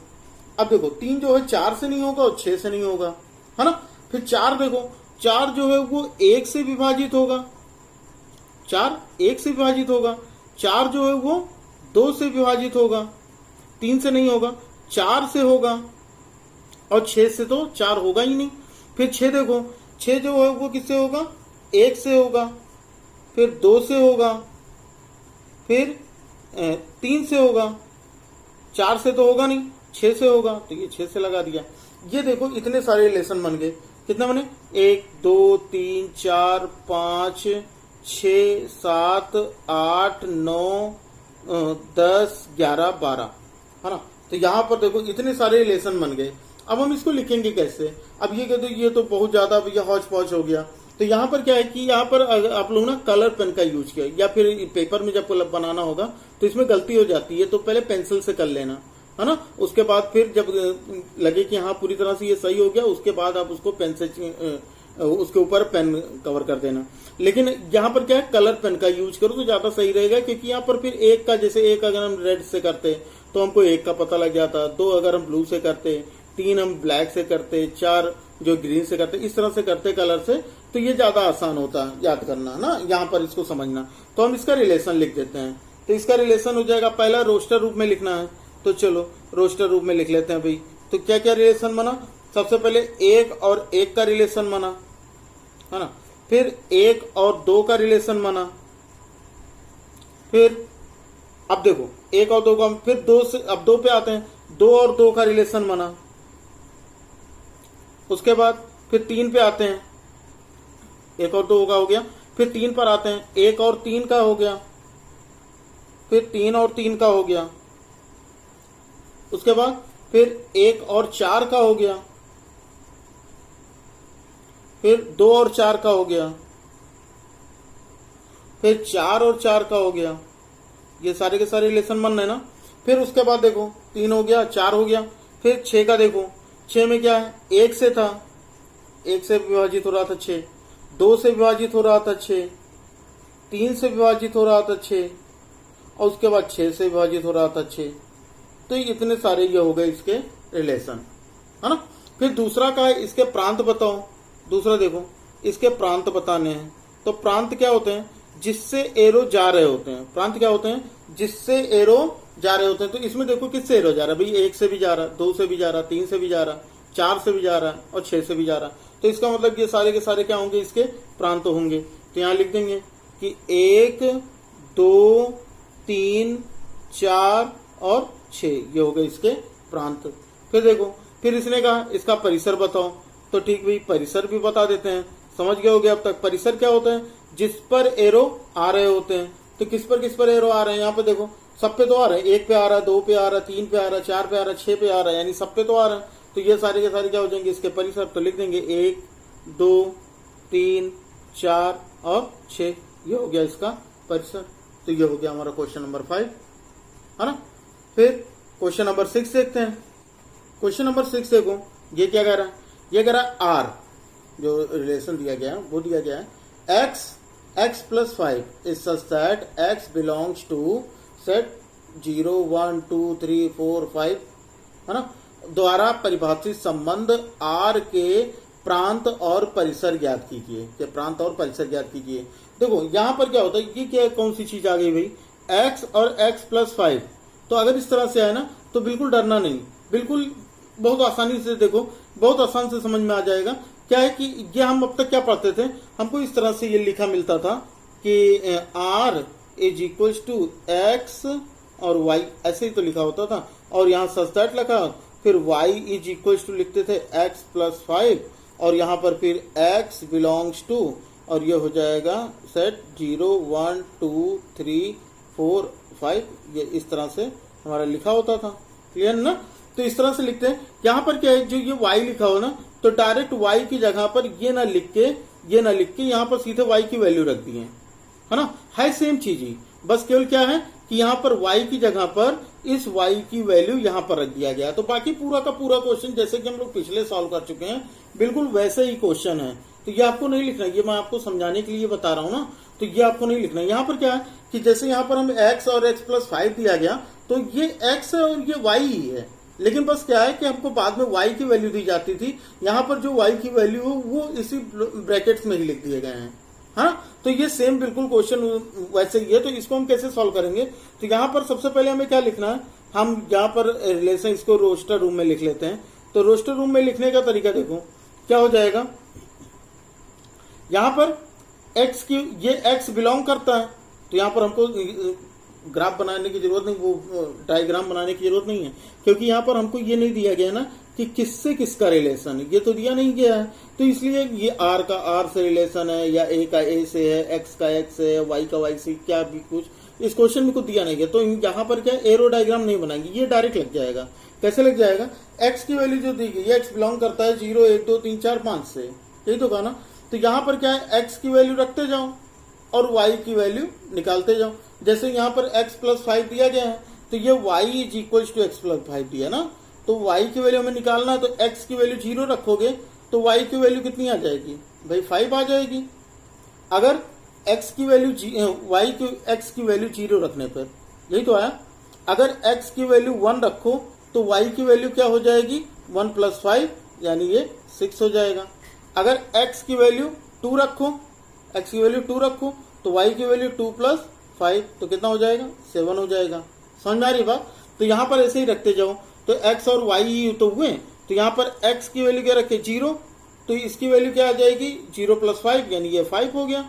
अब देखो 3 जो है 4 से नहीं होगा और 6 से नहीं होगा, है ना। फिर 4 देखो, 4 जो है वो 1 से विभाजित होगा, 4 1 से विभाजित होगा, 4 जो है वो 2 से विभाजित होगा, 3 से नहीं होगा, 4 से होगा, और 6 से तो 4 होगा ही नहीं। फिर 6 देखो, 6 जो है वो किससे होगा, 1 से होगा, फिर 2 से होगा, फिर 3 से होगा, 4 से तो होगा नहीं, 6 से होगा, तो ये 6 से लगा दिया। ये देखो इतने सारे रिलेशन बन गए, कितना बने, 1 2 3 4 5 6 7 8 9 10 11 12, है ना। तो यहां पर देखो इतने सारे रिलेशन बन गए। अब हम इसको लिखेंगे कैसे, अब ये कहते ये तो बहुत ज्यादा ये हौच पौच हो गया। तो यहाँ पर क्या है कि यहाँ पर आप लोग ना कलर पेन का यूज किया, या फिर पेपर में जब बनाना होगा तो इसमें गलती हो जाती है, तो पहले पेंसिल से कर लेना, है ना। उसके बाद फिर जब लगे कि हाँ पूरी तरह से ये सही हो गया, उसके बाद आप उसको पेन से उसके ऊपर पेन कवर कर देना। लेकिन यहाँ पर क्या है, कलर पेन का यूज करो तो ज्यादा सही रहेगा, क्योंकि यहाँ पर फिर एक का, जैसे एक अगर हम रेड से करते तो हमको 1 का पता लग जाता, 2 अगर हम ब्लू से करते, 3 हम ब्लैक से करते, 4 जो ग्रीन से करते, इस तरह से करते कलर से, तो ये ज्यादा आसान होता है याद करना ना, यहाँ पर इसको समझना। तो हम इसका रिलेशन लिख देते हैं। तो इसका रिलेशन हो जाएगा, पहला रोस्टर रूप में लिखना है, तो चलो रोस्टर रूप में लिख लेते हैं भाई। तो क्या क्या रिलेशन बना, सबसे पहले 1 और 1 का रिलेशन बना, है ना। फिर 1 और 2 का रिलेशन बना। फिर अब देखो 1 और 2 का, फिर 2 से अब 2 पे आते हैं, 2 और 2 का रिलेशन बना। उसके बाद फिर 3 पे आते हैं, 1 और 2 का हो गया। फिर 3 पर आते हैं, 1 और 3 का हो गया। फिर 3 और 3 का हो गया। उसके बाद फिर 1 और 4 का हो गया। फिर 2 और 4 का हो गया। फिर 4 और 4 का हो गया। ये सारे के सारे रिलेशन बन रहे ना। फिर उसके बाद देखो 3 हो गया, 4 हो गया। फिर 6 का देखो, 6 में क्या है, 1 से था, 1 से विभाजित हो रहा था 6, 2 से विभाजित हो रहा था 6, 3 से विभाजित हो रहा था 6, और उसके बाद 6 से विभाजित हो रहा था 6। तो इतने सारे ये हो गए इसके रिलेशन, है ना। फिर दूसरा का है, इसके प्रांत बताओ। दूसरा देखो, इसके प्रांत बताने हैं। तो प्रांत क्या होते हैं, जिससे एरो जा रहे होते हैं। प्रांत क्या होते हैं, जिससे एरो जा रहे होते हैं। तो इसमें देखो किससे एरो जा रहा है भाई, 1 से भी जा रहा, 2 से भी जा रहा, 3 से भी जा रहा, 4 से भी जा रहा और 6 से भी जा रहा। तो इसका मतलब ये सारे के सारे क्या होंगे, इसके प्रांत होंगे। तो यहां लिख देंगे कि 1, 2, 3, 4 और 6 ये हो गए इसके प्रांत। फिर देखो, फिर इसने कहा इसका परिसर बताओ। तो ठीक भाई, परिसर भी बता देते हैं। समझ गए होगे अब तक। परिसर क्या होता है, जिस पर एरो आ रहे होते हैं। तो किस पर एरो आ रहे हैं, यहाँ पे देखो सब पे तो आ रहे हैं, 1 पे आ रहा है, 2 पे आ रहा है, 3 पे आ रहा है, 4 पे आ रहा है, 6 पे आ रहा है, यानी सब पे तो आ रहा है। तो ये सारे के सारे क्या हो जाएंगे इसके परिसर। तो लिख देंगे 1, 2, 3, 4 और 6 ये हो गया इसका परिसर। तो ये हो गया हमारा क्वेश्चन नंबर 5, है ना। फिर क्वेश्चन नंबर 6 देखते हैं। क्वेश्चन नंबर 6 देखो, ये क्या कह रहा है, ये कह रहा है आर, जो रिलेशन दिया गया है वो दिया गया है, x plus 5 is such that x belongs to set 0, 1, 2, 3, 4, 5, है ना, द्वारा परिभाषित संबंध r के प्रांत और परिसर ज्ञात कीजिए। के प्रांत और परिसर ज्ञात कीजिए। देखो यहाँ पर क्या होता है, ये क्या कौन सी चीज आ गई भाई, x और x plus 5। तो अगर इस तरह से है ना, तो बिल्कुल डरना नहीं, बिल्कुल बहुत आसानी से देखो, बहुत आसान से समझ में आ जाएगा। क्या है कि ये हम अब तक क्या पढ़ते थे, हमको इस तरह से ये लिखा मिलता था कि r is equal to x और y, ऐसे ही तो लिखा होता था। और यहाँ सच दैट लिखा, फिर y इज इक्वल टू लिखते थे x प्लस 5, और यहाँ पर फिर x बिलोंग्स टू, और ये हो जाएगा सेट 0, 1, 2, 3, 4, 5। ये इस तरह से हमारा लिखा होता था। क्लियर ना। तो इस तरह से लिखते हैं। यहाँ पर क्या है, जो ये y लिखा हो ना, तो डायरेक्ट y की जगह पर ये ना लिख के यहाँ पर सीधे y की वैल्यू रख दी है ना। है सेम चीज ही, बस केवल क्या है कि यहाँ पर y की जगह पर इस y की वैल्यू यहाँ पर रख दिया गया। तो बाकी पूरा का पूरा क्वेश्चन जैसे कि हम लोग पिछले सॉल्व कर चुके हैं, बिल्कुल वैसे ही क्वेश्चन है। तो ये आपको नहीं लिखना, ये मैं आपको समझाने के लिए बता रहा हूँ ना। तो ये आपको नहीं लिखना। यहाँ पर क्या है कि जैसे यहाँ पर हमें x और x प्लस 5 दिया गया, तो ये x है और ये y ही है। लेकिन बस क्या है कि हमको बाद में y की वैल्यू दी जाती थी, यहाँ पर जो y की वैल्यू हो वो इसी ब्रैकेट्स में ही लिख दिए गए हैं, हाँ। तो ये सेम बिल्कुल क्वेश्चन वैसे ही है। तो इसको हम कैसे सॉल्व करेंगे, तो यहाँ पर सबसे पहले हमें क्या लिखना है, हम यहाँ पर रिलेशन इसको रोस्टर रूम में लिख लेते हैं। तो रोस्टर रूम में लिखने का तरीका देखो क्या हो जाएगा। यहाँ पर x की, ये x बिलोंग करता है, तो यहाँ पर हमको ग्राफ बनाने की जरूरत नहीं, वो डायग्राम बनाने की जरूरत नहीं है, क्योंकि यहाँ पर हमको ये नहीं दिया गया ना कि किससे किसका रिलेशन है, ये तो दिया नहीं गया है। तो इसलिए ये r का r से रिलेशन है, या a का a से है, x का x से है, y का y से, क्या भी कुछ इस क्वेश्चन में कुछ दिया नहीं गया। तो यहाँ पर क्या एरो डायग्राम नहीं बनाएंगे, ये डायरेक्ट लग जाएगा। कैसे लग जाएगा, x की वैल्यू जो दी गई, x बिलोंग करता है 0, 1, 2, 3, 4, 5 से, यही तो कहा ना। तो यहाँ पर क्या है, x की वैल्यू रखते जाओ और y की वैल्यू निकालते जाओ। जैसे यहाँ पर x प्लस 5 दिया गया है, तो ये y is equal to x plus 5 दिया ना, तो y की वैल्यू हमें निकालना है। तो x की वैल्यू 0 रखोगे तो y की वैल्यू कितनी आ जाएगी भाई, 5 आ जाएगी। अगर x की वैल्यू x की वैल्यू 0 रखने पर, यही तो आया। अगर x की वैल्यू 1 रखो तो y की वैल्यू क्या हो जाएगी, 1 प्लस 5, यानी ये 6 हो जाएगा। अगर x की वैल्यू 2 रखो, x की वैल्यू 2 रखो, तो y की वैल्यू 2 प्लस 5, तो कितना हो जाएगा 7 हो जाएगा। समझ में आ रही बात? तो यहां पर ऐसे ही रखते जाओ, तो x और y ही तो हुए, तो यहां पर x की वैल्यू क्या रखे 0, तो इसकी वैल्यू क्या आ जाएगी 0 प्लस 5, यानी ये 5 हो गया।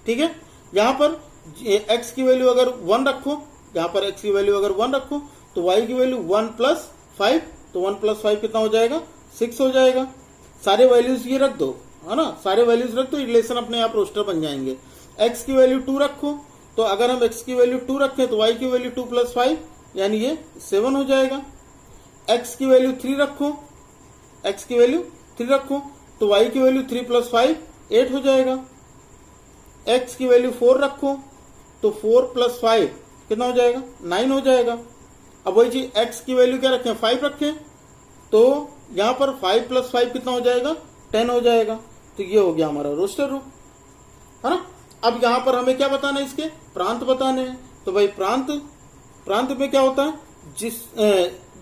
ठीक है, यहां पर x की वैल्यू अगर 1 रखो, यहां पर x की वैल्यू अगर 1 रखो, तो y की वैल्यू 1 प्लस 5, तो 1 प्लस 5 कितना हो जाएगा 6 हो जाएगा। सारे वैल्यूज ये रख दो, है ना, सारे वैल्यूज रख दो, रिलेशन अपने आप रोस्टर बन जाएंगे। x की वैल्यू 2 रखो, तो अगर हम x की वैल्यू 2 रखें तो y की वैल्यू 2 प्लस 5 यानी ये 7 हो जाएगा। x की वैल्यू 3 रखो, x की वैल्यू 3 रखो, तो y की वैल्यू 3 प्लस 5 8 हो जाएगा। x की वैल्यू 4 रखो, तो 4 प्लस 5 कितना हो जाएगा 9 हो जाएगा। अब वही चीज x की वैल्यू क्या रखें 5 रखें, तो यहां पर 5 प्लस 5 कितना हो जाएगा 10 हो जाएगा। तो ये हो गया हमारा रोस्टर रूप, है ना। अब यहां पर हमें क्या बताना है, इसके प्रांत बताने हैं। तो भाई प्रांत में क्या होता है,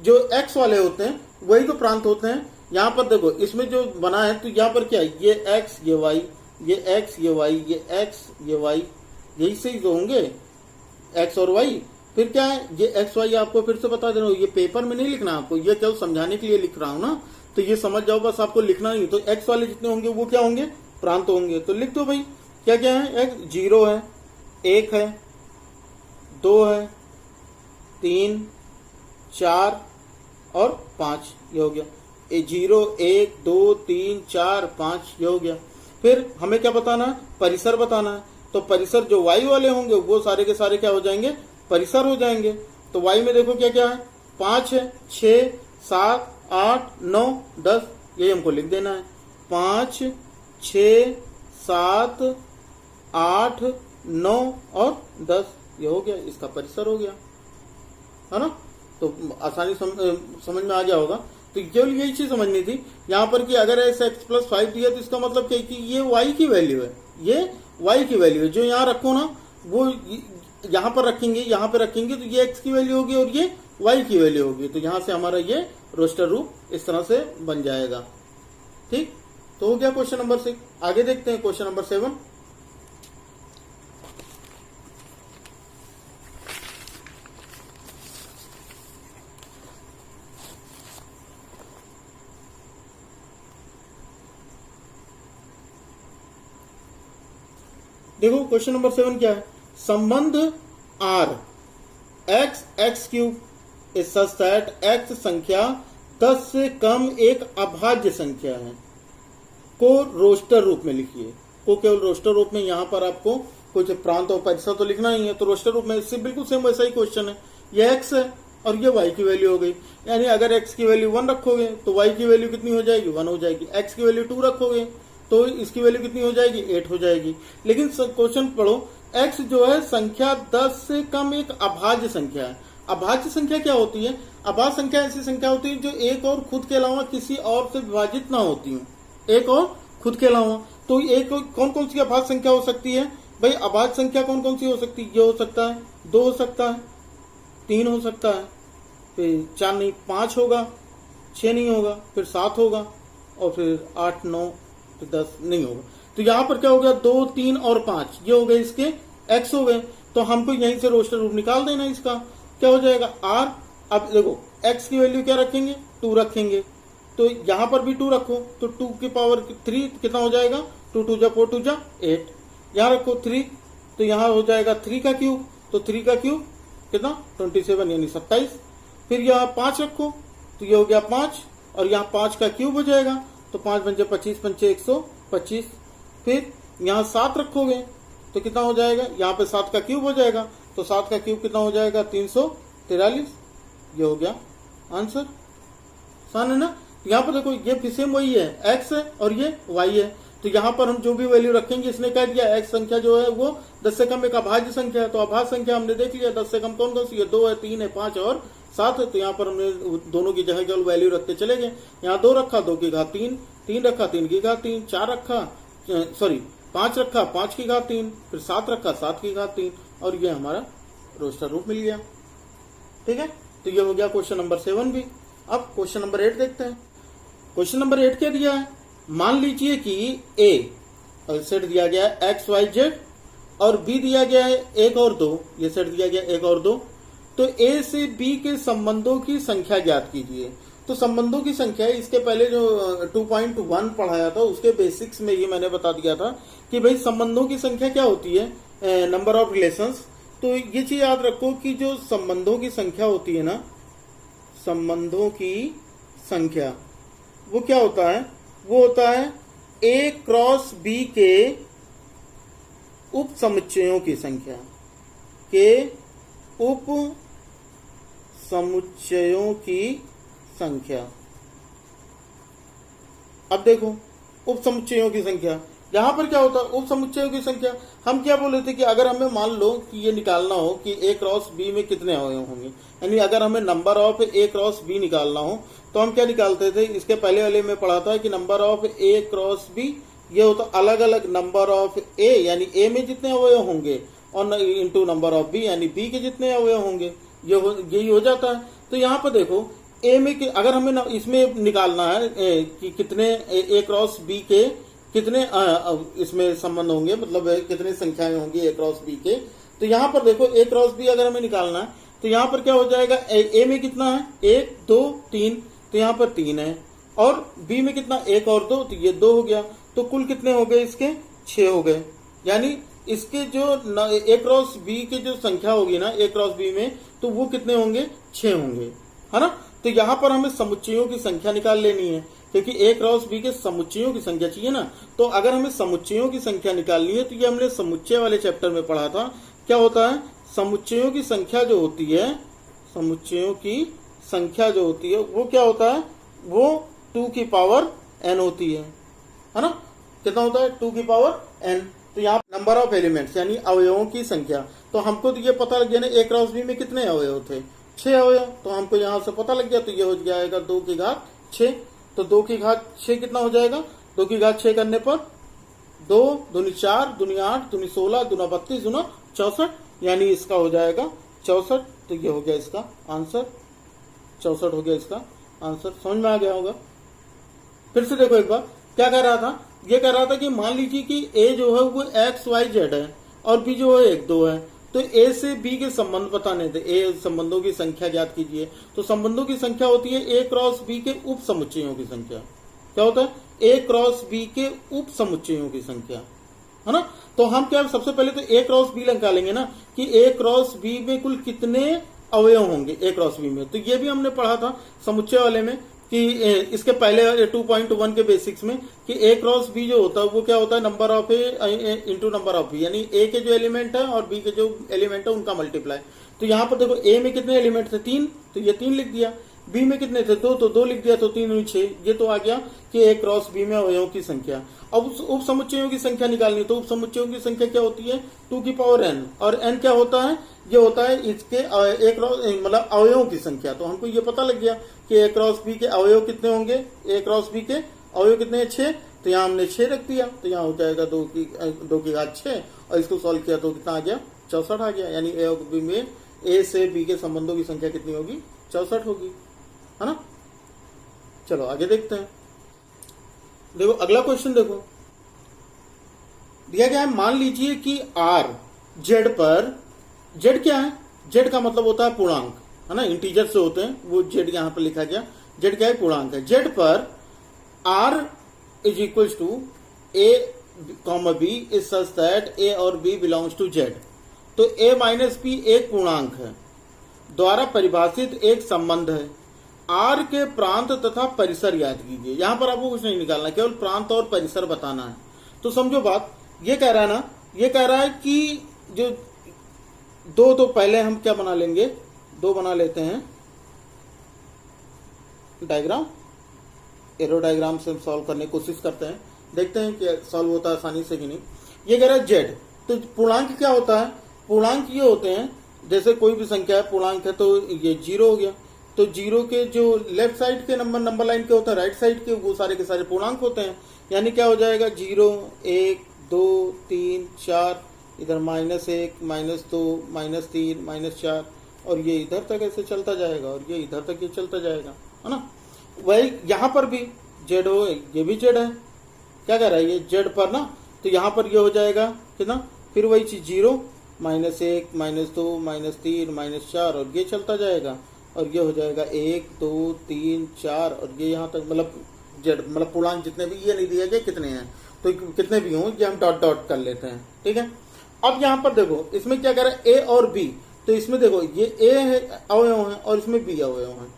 जो x वाले होते हैं वही तो प्रांत होते हैं। यहां पर देखो इसमें जो बना है, तो यहां पर क्या है, ये x ये y, ये x ये y, ये x ये y, यही से ही तो होंगे x और y। फिर क्या है, ये एक्स वाई आपको फिर से बता दे रहा हूँ, ये पेपर में नहीं लिखना आपको, ये केवल समझाने के लिए लिख रहा हूँ ना, तो ये समझ जाओ बस, आपको लिखना नहीं। तो एक्स वाले जितने होंगे वो क्या होंगे प्रांत होंगे। तो लिख दो भाई क्या क्या है, एक्स 0 है, 1 है, 2 है, 3 4 और 5, ये हो गया 0 1 2 3 4 5, ये हो गया। फिर हमें क्या बताना है, परिसर बताना है। तो परिसर जो वाई वाले होंगे वो सारे के सारे क्या हो जाएंगे परिसर हो जाएंगे। तो y में देखो क्या क्या है, 5 है, 6 7 8 9 10, यही हमको लिख देना है। 5 6 7 8 9 और 10, ये हो गया, इसका परिसर हो गया, है ना। तो आसानी समझ में आ गया होगा। तो केवल यही चीज समझनी थी यहाँ पर कि अगर ऐसे x प्लस 5 दिया तो इसका मतलब क्या कि ये y की वैल्यू है, ये y की वैल्यू है। जो यहाँ रखो ना वो यहाँ पर रखेंगे, यहाँ पे रखेंगे, तो ये x की वैल्यू होगी और ये y की वैल्यू होगी। तो यहाँ से हमारा ये रोस्टर रूप इस तरह से बन जाएगा। ठीक, तो हो गया क्वेश्चन नंबर 6। आगे देखते हैं क्वेश्चन नंबर 7। देखो क्वेश्चन नंबर 7 क्या है, संबंध R x cube is such that x संख्या 10 से कम एक अभाज्य संख्या है को रोस्टर रूप में लिखिए। को केवल रोस्टर रूप में, यहाँ पर आपको कुछ प्रांत और परिसर तो लिखना ही है। तो रोस्टर रूप में इससे बिल्कुल सेम वैसा ही क्वेश्चन है, ये x है और ये y की वैल्यू हो गई। यानी अगर x की वैल्यू 1 रखोगे तो y की वैल्यू कितनी हो जाएगी 1 हो जाएगी। x की वैल्यू 2 रखोगे तो इसकी वैल्यू कितनी हो जाएगी 8 हो जाएगी। लेकिन क्वेश्चन पढ़ो, x जो है संख्या 10 से कम एक अभाज्य संख्या है। अभाज्य संख्या क्या होती है, अभाज्य संख्या ऐसी संख्या होती है जो एक और खुद के अलावा किसी और से विभाजित ना होती हो, एक और खुद के अलावा। तो एक कौन कौन सी अभाज्य संख्या हो सकती है भाई, अभाज्य संख्या कौन कौन सी हो सकती है, ये हो सकता है 2 हो सकता है, 3 हो सकता है, फिर 4 नहीं 5 होगा, 6 नहीं होगा, फिर 7 होगा और फिर 8 9 तो 10 नहीं होगा। तो यहाँ पर क्या हो गया 2 3 और 5, ये हो गए इसके x हो गए। तो हमको यहीं से रोस्टर रूप निकाल देना, इसका क्या हो जाएगा r। अब देखो x की वैल्यू क्या रखेंगे 2 रखेंगे, तो यहाँ पर भी 2 रखो, तो 2 की पावर 3 कितना हो जाएगा 2 2 जा 4 2 जा 8, यहाँ रखो 3, तो यहाँ हो जाएगा 3 का क्यूब, तो 3 का क्यूब कितना 27 यानी 27। फिर यहाँ 5 रखो तो ये हो गया 5 और यहाँ 5 का क्यूब हो जाएगा, तो 5 पंचे 25 पंचे 125। फिर यहाँ 7 रखोगे तो कितना हो जाएगा, यहाँ पे 7 का क्यूब हो जाएगा, तो 7 का क्यूब कितना हो जाएगा 343, ये हो गया आंसर। आसान है ना। यहाँ पर देखो ये फिर सेम वही है, x है और ये y है। तो यहाँ पर हम जो भी वैल्यू रखेंगे, इसने कह दिया x संख्या जो है वो 10 से कम एक अभाज्य संख्या है। तो अभाज्य संख्या हमने देख लिया 10 से कम कौन कौन सी है, 2 है 3 है 5 और 7 है। तो यहाँ पर हमने दोनों की जगह केवल वैल्यू रखते चले गए। यहाँ 2 रखा 2 की घात 3, 3 रखा 3 की घात 3, 4 रखा 5 रखा 5 की घात 3, फिर 7 रखा 7 की घात 3, और ये हमारा रोस्टर रूप मिल गया। ठीक है, तो ये हो गया क्वेश्चन नंबर 7 भी। अब क्वेश्चन नंबर 8 देखते हैं। क्वेश्चन नंबर 8 क्या दिया है, मान लीजिए कि a और सेट दिया गया है एक्स वाई जेड, और बी दिया गया है 1 और 2, ये सेट दिया गया 1 और 2। तो ए से बी के संबंधों की संख्या ज्ञात कीजिए। तो संबंधों की संख्या, इसके पहले जो 2.1 पढ़ाया था उसके बेसिक्स में ये मैंने बता दिया था कि भाई संबंधों की संख्या क्या होती है, नंबर ऑफ रिलेशंस। तो ये चीज याद रखो कि जो संबंधों की संख्या होती है ना, संबंधों की संख्या वो क्या होता है, वो होता है ए क्रॉस बी के उप समुच्चयों की संख्या, के उप समुच्चयों की संख्या। अब देखो उप समुच्चयों की संख्या, यहां पर क्या होता है उप समुच्चयों की संख्या। हम क्या बोले थे कि अगर हमें मान लो कि ये निकालना हो कि ए क्रॉस बी में कितने अवयव होंगे, यानी अगर हमें number of A cross B निकालना हो तो हम क्या निकालते थे, इसके पहले वाले में पढ़ा था कि number of A cross B ये होता अलग अलग नंबर ऑफ ए, यानी ए में जितने अवयव होंगे, और इंटू नंबर ऑफ बी यानी बी के जितने अवयव होंगे, यही हो जाता है। तो यहाँ पर देखो ए में अगर हमें इसमें निकालना है कि कितने ए क्रॉस बी के कितने इसमें संबंध होंगे, मतलब कितनी संख्याएं होंगी ए क्रॉस बी के। तो यहाँ पर देखो ए क्रॉस बी अगर हमें निकालना है तो यहाँ पर क्या हो जाएगा, ए में कितना है 1 2 3, तो यहाँ पर 3 है, और बी में कितना 1 और 2, तो ये 2 हो गया। तो कुल कितने हो गए इसके 6 हो गए, यानी इसके जो ए क्रॉस बी की जो संख्या होगी ना ए क्रॉस बी में, तो वो कितने होंगे 6 होंगे, है ना। तो यहाँ पर हमें समुच्चयों की संख्या निकाल लेनी है, क्योंकि ए क्रॉस बी के समुच्चयों की संख्या चाहिए ना। तो अगर हमें समुच्चयों की संख्या निकालनी है तो ये हमने समुच्चय वाले चैप्टर में पढ़ा था। क्या होता है, समुच्चयों की संख्या जो होती है, समुच्चयों की संख्या जो होती है वो क्या होता है, वो 2 की पावर n होती है ना। कितना होता है 2 की पावर n। तो यहाँ नंबर ऑफ एलिमेंट्स यानी अवयवों की संख्या। तो हमको तो ये पता लग गया ना ए क्रॉस बी में कितने अवयव थे, 6 अवयव। तो हमको यहाँ से पता लग गया, तो ये हो जाएगा 2 की घात 6। तो 2 की घात 6 कितना हो जाएगा, 2 की घात 6 करने पर 2 दूनी 4 दूनी 8 दूनी 16 दूना 32 दूना 64, यानी इसका हो जाएगा 64। तो ये हो गया इसका आंसर, 64 हो गया इसका आंसर। समझ में आ गया होगा। फिर से देखो एक बार क्या कह रहा था, ये कह रहा था कि मान लीजिए कि ए जो है वो एक्स वाई जेड है और बी जो है 1 2 है। तो ए से बी के संबंध बताने थे, ए संबंधों की संख्या ज्ञात कीजिए। तो संबंधों की संख्या होती है ए क्रॉस बी के उप समुच्चयों की संख्या। क्या होता है, ए क्रॉस बी के उप समुच्चयों की संख्या, है ना। तो हम क्या सबसे पहले तो ए क्रॉस बी निकालेंगे ना कि ए क्रॉस बी में कुल कितने अवयव होंगे ए क्रॉस बी में। तो ये भी हमने पढ़ा था समुच्चय वाले में कि इसके पहले 2.1 के बेसिक्स में कि ए क्रॉस बी जो होता है वो क्या होता है, number of A into number of B, यानी ए के जो एलिमेंट है और बी के जो एलिमेंट है उनका मल्टीप्लाई। तो यहाँ पर देखो ए में कितने एलिमेंट थे 3, तो ये 3 लिख दिया। बी में कितने थे 2, तो 2 लिख दिया, तो 3 6। ये तो आ गया कि ए क्रॉस बी में अवयवों की संख्या। अब उप समुच्चयों की संख्या निकालनी, तो उप समुच्चयों की संख्या क्या होती है 2 की पावर n, और n क्या होता है, ये होता है इसके ए क्रॉस मतलब अवयवों की संख्या। तो हमको ये पता लग गया कि ए क्रॉस बी के अवयव कितने होंगे, ए क्रॉस बी के अवयव कितने हैं 6। तो यहाँ हमने 6 रख दिया, तो यहाँ हो जाएगा 2 की घात 6, और इसको सॉल्व किया तो कितना आ गया 64 आ गया। यानी ए और बी में ए से बी के संबंधों की संख्या कितनी होगी 64 होगी, है ना। चलो आगे देखते हैं। देखो अगला क्वेश्चन देखो दिया गया है, मान लीजिए कि आर जेड पर, जेड क्या है, जेड का मतलब होता है पूर्णांक, है ना, इंटीजर से होते हैं वो जेड यहां पर लिखा गया। जेड क्या है, पूर्णांक है। जेड पर R is equal to A comma B is such that A और बी बिलोंग्स टू जेड। तो ए माइनस बी एक पूर्णांक है द्वारा परिभाषित एक संबंध है। आर के प्रांत तथा परिसर याद कीजिए। यहां पर आपको कुछ नहीं निकालना, केवल प्रांत और परिसर बताना है। तो समझो बात, ये कह रहा है ना, ये कह रहा है कि जो दो, तो पहले हम क्या बना लेंगे, 2 बना लेते हैं डायग्राम, एरो डायग्राम से हम सॉल्व करने की कोशिश करते हैं, देखते हैं कि सॉल्व होता है आसानी से कि नहीं। ये कह रहा है जेड, तो पूर्णांक क्या होता है, पूर्णांक ये होते हैं जैसे कोई भी संख्या है पूर्णांक है, तो ये 0 हो गया। तो 0 के जो लेफ्ट साइड के नंबर लाइन के होता है, राइट साइड के वो सारे के सारे पूर्णांक होते हैं। यानी क्या हो जाएगा 0 1 2 3 4, इधर -1 -2 -3 -4, और ये इधर तक ऐसे चलता जाएगा, और ये इधर तक ये चलता जाएगा, है ना। वही यहां पर भी जेड हो, ये भी जेड है। क्या कह रहा है ये जेड पर ना, तो यहाँ पर ये हो जाएगा कितना, फिर वही चीज 0, -1, -2, -3, -4 और ये चलता जाएगा और ये हो जाएगा 1, 2, 3, 4 और ये यहाँ तक मतलब जेड मतलब पूर्णांक जितने भी, ये नहीं दिया गया कितने हैं, तो कितने भी हों ये हम डॉट डॉट कर लेते हैं, ठीक है। अब यहाँ पर देखो इसमें क्या कह रहा है, ए और बी, तो इसमें देखो ये ए है अवयव है और इसमें बी अवयव है।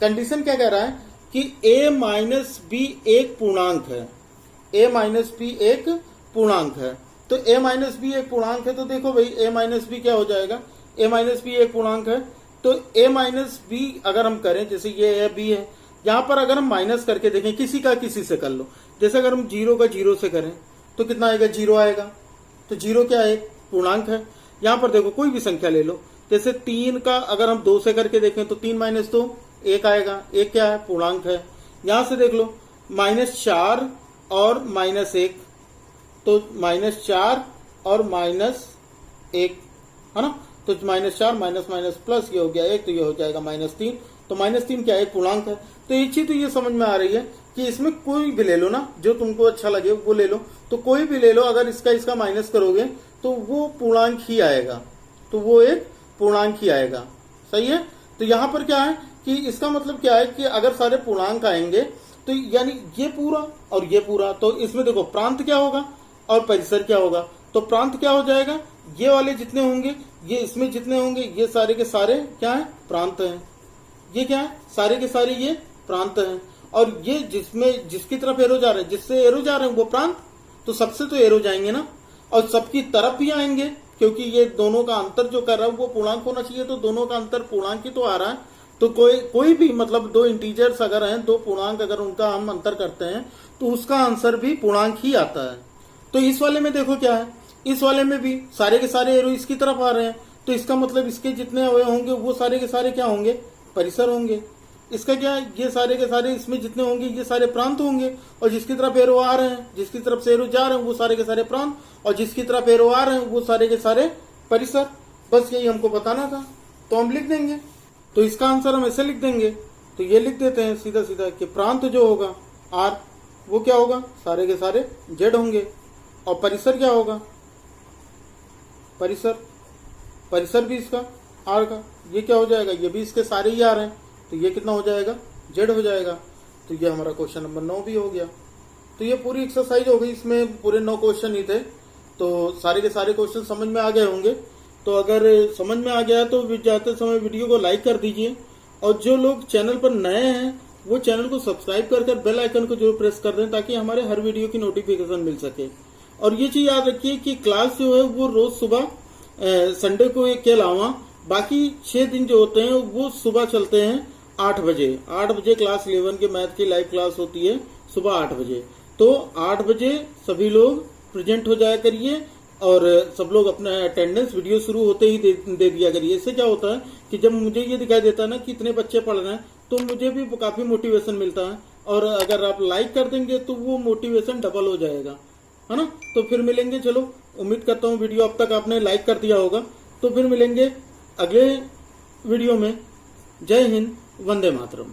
कंडीशन क्या कह रहा है कि a माइनस बी एक पूर्णांक है, a माइनस बी एक पूर्णांक है, तो a माइनस बी एक पूर्णांक है, तो देखो भाई a माइनस बी क्या हो जाएगा, a माइनस बी एक पूर्णांक है, तो a माइनस बी अगर हम करें, जैसे ये है b है, यहां पर अगर हम माइनस करके देखें, किसी का किसी से कर लो, जैसे अगर हम 0 का 0 से करें तो कितना आएगा, 0 आएगा, तो 0 क्या है, पूर्णांक है। यहां पर देखो कोई भी संख्या ले लो, जैसे 3 का अगर हम 2 से करके देखें तो 3 - 2 1 आएगा, 1 क्या है, पूर्णांक है। यहां से देख लो -4 और -1, तो -4 और -1 है ना, तो -4 माइनस प्लस ये हो गया 1, तो ये हो जाएगा -3, तो -3 क्या है, पूर्णांक है। तो एक चीज तो ये समझ में आ रही है कि इसमें कोई भी ले लो ना, जो तुमको अच्छा लगे वो ले लो, तो कोई भी ले लो, अगर इसका माइनस करोगे तो वो पूर्णांक ही आएगा, तो वो एक पूर्णांक ही आएगा, सही है। तो यहां पर क्या है कि इसका मतलब क्या है कि अगर सारे पूर्णांक आएंगे तो यानी ये पूरा और ये पूरा, तो इसमें देखो प्रांत क्या होगा और परिसर क्या होगा, तो प्रांत क्या हो जाएगा, ये वाले जितने होंगे, ये इसमें जितने होंगे, ये सारे के सारे क्या है, प्रांत हैं, ये क्या है, सारे के सारे ये प्रांत हैं, और ये जिसमें जिसकी तरफ एरो जा रहे हैं, जिससे एरो जा रहे हैं वो प्रांत, तो सबसे तो एरो जाएंगे ना, और सबकी तरफ भी आएंगे, क्योंकि ये दोनों का अंतर जो कर रहा है वो पूर्णांक होना चाहिए, तो दोनों का अंतर पूर्णांक ही तो आ रहा है। तो कोई भी मतलब दो इंटीजर्स अगर हैं, दो पूर्णांक अगर उनका हम अंतर करते हैं तो उसका आंसर भी पूर्णांक ही आता है। तो इस वाले में देखो क्या है, इस वाले में भी सारे के सारे एरो इसकी तरफ आ रहे हैं, तो इसका मतलब इसके जितने अवयव होंगे वो सारे के सारे क्या होंगे, परिसर होंगे। इसका क्या है, ये सारे के सारे इसमें जितने होंगे ये सारे प्रांत होंगे, और जिसकी तरफ एरो आ रहे हैं, जिसकी तरफ से एरो जा रहे हैं वो सारे के सारे प्रांत, और जिसकी तरफ एरो आ रहे हैं वो सारे के सारे परिसर। बस यही हमको बताना था, तो हम लिख देंगे। तो इसका आंसर हम ऐसे लिख देंगे, तो ये लिख देते हैं सीधा सीधा कि प्रांत जो होगा आर, वो क्या होगा, सारे के सारे जेड होंगे, और परिसर क्या होगा, परिसर भी इसका आर का, ये क्या हो जाएगा, ये भी इसके सारे ही आ रहे हैं, तो ये कितना हो जाएगा, जेड हो जाएगा। तो ये हमारा क्वेश्चन नंबर 9 भी हो गया। तो ये पूरी एक्सरसाइज हो गई, इसमें पूरे 9 क्वेश्चन ही थे, तो सारे के सारे क्वेश्चन समझ में आ गए होंगे। तो अगर समझ में आ गया तो जाते समय वीडियो को लाइक कर दीजिए, और जो लोग चैनल पर नए हैं वो चैनल को सब्सक्राइब कर बेल आइकन को जरूर प्रेस कर दें, ताकि हमारे हर वीडियो की नोटिफिकेशन मिल सके। और ये चीज याद रखिए कि क्लास जो है वो रोज सुबह संडे को के अलावा बाकी 6 दिन जो होते हैं वो सुबह चलते हैं 8 बजे। 8 बजे क्लास 11 के मैथ की लाइव क्लास होती है सुबह 8 बजे। तो 8 बजे सभी लोग प्रेजेंट हो जाया करिए, और सब लोग अपना अटेंडेंस वीडियो शुरू होते ही दे दिया करिए। इससे क्या होता है कि जब मुझे ये दिखाई देता है ना कि इतने बच्चे पढ़ रहे हैं, तो मुझे भी काफी मोटिवेशन मिलता है, और अगर आप लाइक कर देंगे तो वो मोटिवेशन डबल हो जाएगा, है ना। तो फिर मिलेंगे, चलो उम्मीद करता हूँ वीडियो अब तक आपने लाइक कर दिया होगा। तो फिर मिलेंगे अगले वीडियो में। जय हिंद, वंदे मातरम।